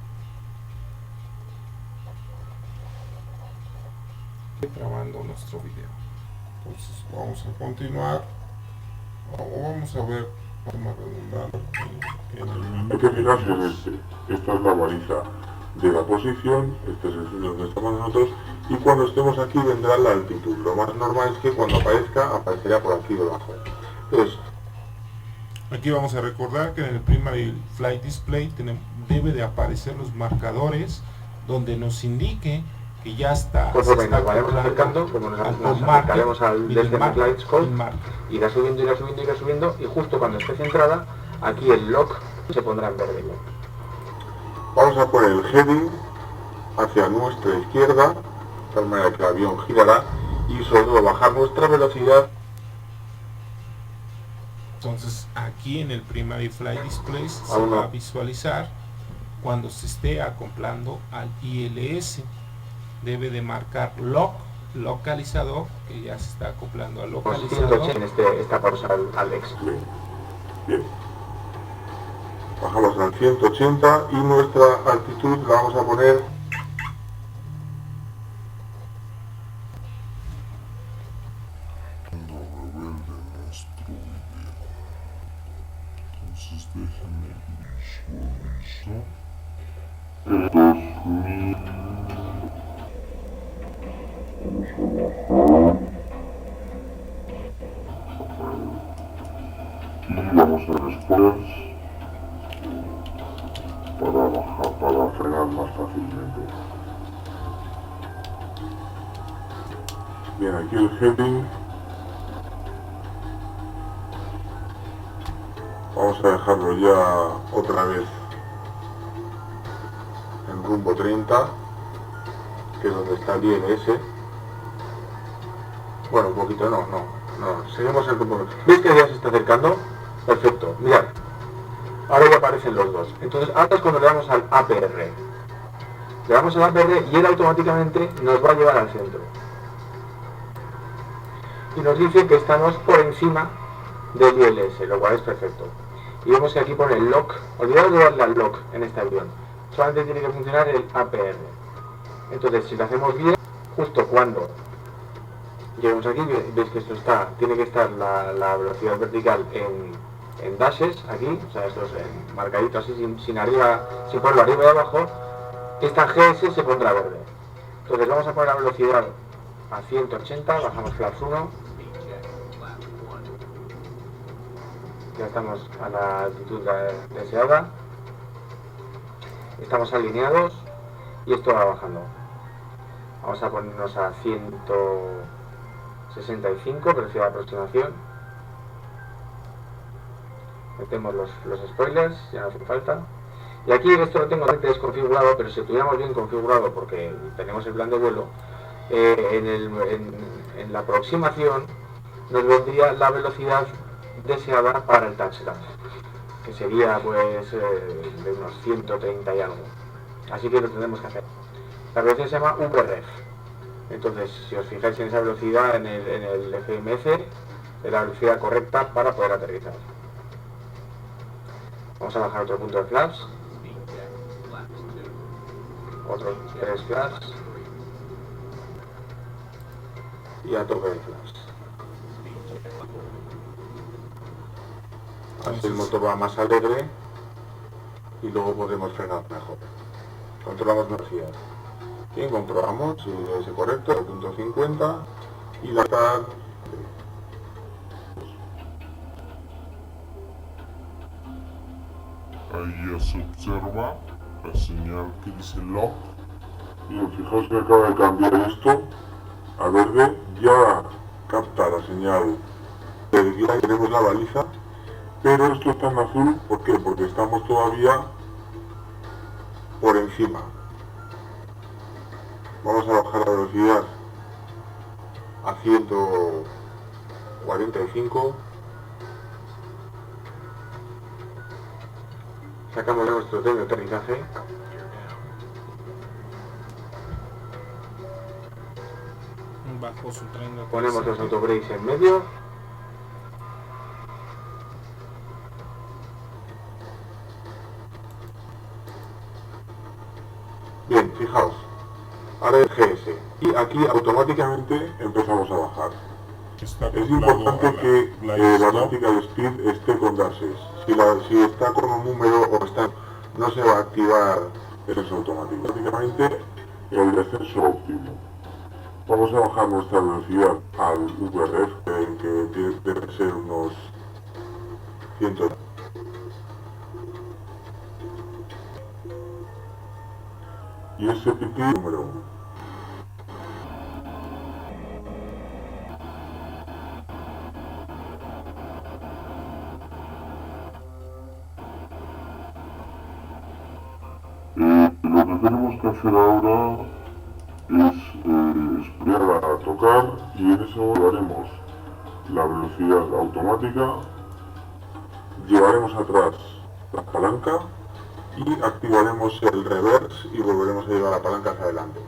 Grabando nuestro video. Entonces vamos a continuar. Vamos a ver más redundante en el Hay que fijarse en esta es la baliza de la posición, este es el sitio donde estamos nosotros, y cuando estemos aquí vendrá la altitud. Lo más normal es que cuando aparecerá por aquí debajo. Entonces, aquí vamos a recordar que en el Primary Flight Display debe de aparecer los marcadores donde nos indique que ya está. Conforme nos vayamos acercando, como nos acercaremos al Descent Flight Scope, irá subiendo, irá subiendo, irá subiendo, y justo cuando esté centrada, aquí el lock se pondrá en verde. Vamos a poner el heading hacia nuestra izquierda, de tal manera que el avión girará, y sobre todo bajar nuestra velocidad. Entonces aquí en el Primary Flight Display se va a visualizar cuando se esté acoplando al ILS. Debe de marcar localizador, que ya se está acoplando al localizador. En esta pausa al X. Bien. Bajamos al 180 y nuestra altitud la vamos a poner Entonces déjenme visualizar. Y vamos a después para bajar, para frenar más fácilmente. bien aquí el heading. Vamos a dejarlo ya otra vez en rumbo 30, que es donde está el ILS. Bueno, un poquito, no, seguimos el rumbo. ¿Veis que ya se está acercando? Perfecto, mirad. Ahora ya aparecen los dos. Entonces, ahora es cuando le damos al APR. Le damos al APR y él automáticamente nos va a llevar al centro. Y nos dice que estamos por encima del ILS, lo cual es perfecto. Y vemos que aquí pone el lock. Olvidaos de darle al lock en este avión. Solamente tiene que funcionar el APR. Entonces, si lo hacemos bien, justo cuando Llegamos aquí, veis que esto tiene que estar la velocidad vertical en dashes aquí, o sea, estos marcaditos así sin ponerlo arriba y abajo. Esta GS se pondrá verde. Entonces vamos a poner la velocidad a 180, bajamos flaps 1. Ya estamos a la altitud deseada. Estamos alineados y esto va bajando. Vamos a ponernos a 165, velocidad de aproximación. Metemos los spoilers, ya no hace falta. Y aquí esto lo tengo desconfigurado, pero si lo tuviéramos bien configurado, porque tenemos el plan de vuelo, en la aproximación nos vendría la velocidad deseada para el touchdown, que sería pues de unos 130 y algo. Así que lo tendremos que hacer. La velocidad se llama VREF. Entonces, si os fijáis en esa velocidad en el FMC, es la velocidad correcta para poder aterrizar. Vamos a bajar otro punto de flaps. Otros 3 flaps. Y a tope de flaps. Así el motor va más alegre y luego podemos frenar mejor. Controlamos velocidad. Bien, comprobamos si es correcto, el punto 50 y la TAC. Ahí ya se observa la señal que dice lock. Y fijaos que acaba de cambiar esto a verde, ya capta la señal de que tenemos la baliza, pero esto está en azul, ¿por qué? Porque estamos todavía por encima. Vamos a bajar la velocidad a 145. Sacamos nuestro tren de aterrizaje. Bajo su tren de aterrizaje. Ponemos los autobrakes en medio. Bien, fijaos. Ahora el GS. Y aquí automáticamente empezamos a bajar. Es importante que la vertical speed esté con dashes. Si está con un número o está, no se va a activar el descenso automático. Prácticamente el descenso óptimo. Vamos a bajar nuestra velocidad al VRF, que debe ser unos 100. Y ese PT número 1. Lo que tenemos que hacer ahora es esperar a tocar y en eso llevaremos la velocidad automática, llevaremos atrás la palanca y activaremos el reverse y volveremos a llevar la palanca hacia adelante.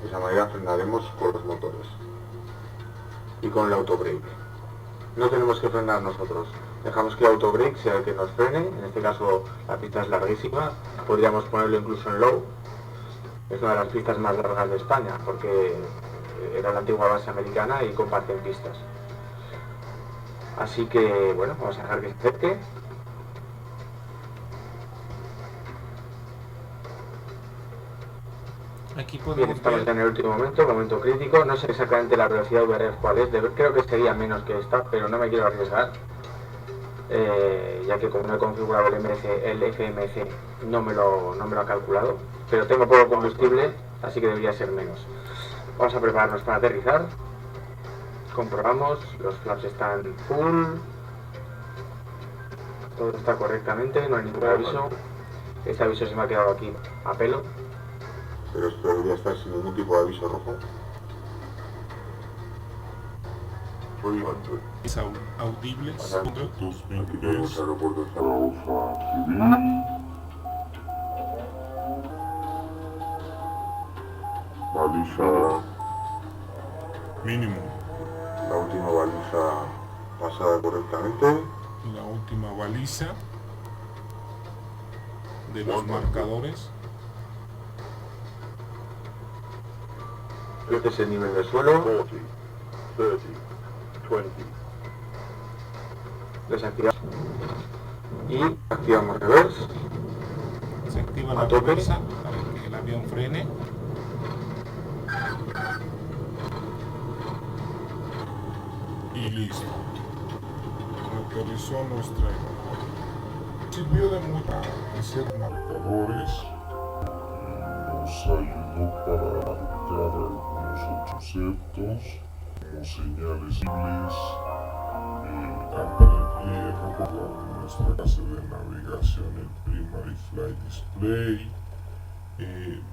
De esa manera frenaremos con los motores y con el autobrake. No tenemos que frenar nosotros. Dejamos que el autobrake sea el que nos frene. En este caso la pista es larguísima. Podríamos ponerlo incluso en low. Es una de las pistas más largas de España porque era la antigua base americana y comparten pistas. Así que bueno, vamos a dejar que se acerque. Aquí Bien, podemos estamos ya ver en el último momento crítico. No sé exactamente la velocidad VRF cuál es. Creo que sería menos que esta, pero no me quiero arriesgar. Ya que como no he configurado el FMC no me lo ha calculado, pero tengo poco combustible, así que debería ser menos. Vamos a prepararnos para aterrizar. Comprobamos, los flaps están full, todo está correctamente, no hay ningún aviso. Este aviso se me ha quedado aquí a pelo. Pero esto debería estar sin ningún tipo de aviso rojo. audibles. Aquí tenemos aeropuerto de Zaragoza Civil. Baliza Mínimo. La última baliza pasada correctamente. La última baliza de los marcadores. Este es el nivel del suelo. 30, 20. Desactivamos. Y activamos reverse. Se activa A la tope. reversa para que el avión frene. Y listo. Aterrizó nuestra aeronave. Sirvió de mucho para hacer marcadores. Nos ayudó para marcar algunos conceptos, como señales visibles, recuerdo nuestra clase de navegación, el Primary Flight Display.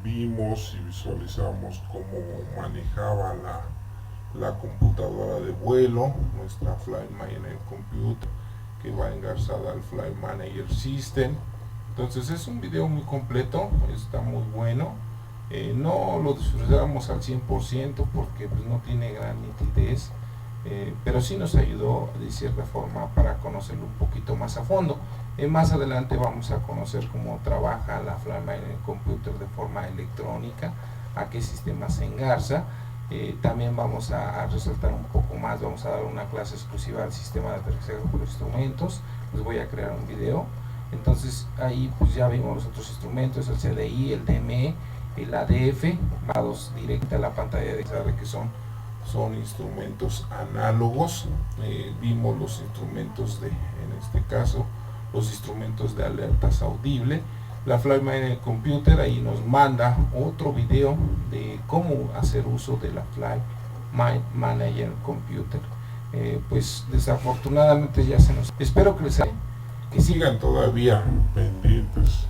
Vimos y visualizamos cómo manejaba la computadora de vuelo, nuestra Flight Manager Computer, que va engarzada al Flight Manager System. Entonces es un video muy completo, está muy bueno. No lo disfrutamos al 100% porque pues, no tiene gran nitidez, pero sí nos ayudó de cierta forma para conocerlo un poquito más a fondo. Más adelante vamos a conocer cómo trabaja la Flight Manager Computer de forma electrónica, a qué sistema se engarza. También vamos a resaltar un poco más, vamos a dar una clase exclusiva al sistema de aterrizaje por instrumentos. Les voy a crear un video. Entonces ahí pues ya vimos los otros instrumentos, el CDI, el DME, el ADF, dados directa a la pantalla de que son instrumentos análogos. Vimos los instrumentos en este caso, los instrumentos de alertas audible. La Flight Manager Computer ahí nos manda otro video de cómo hacer uso de la Flight Manager Computer. Pues desafortunadamente ya se nos... Espero que les haya... Que sigan todavía pendientes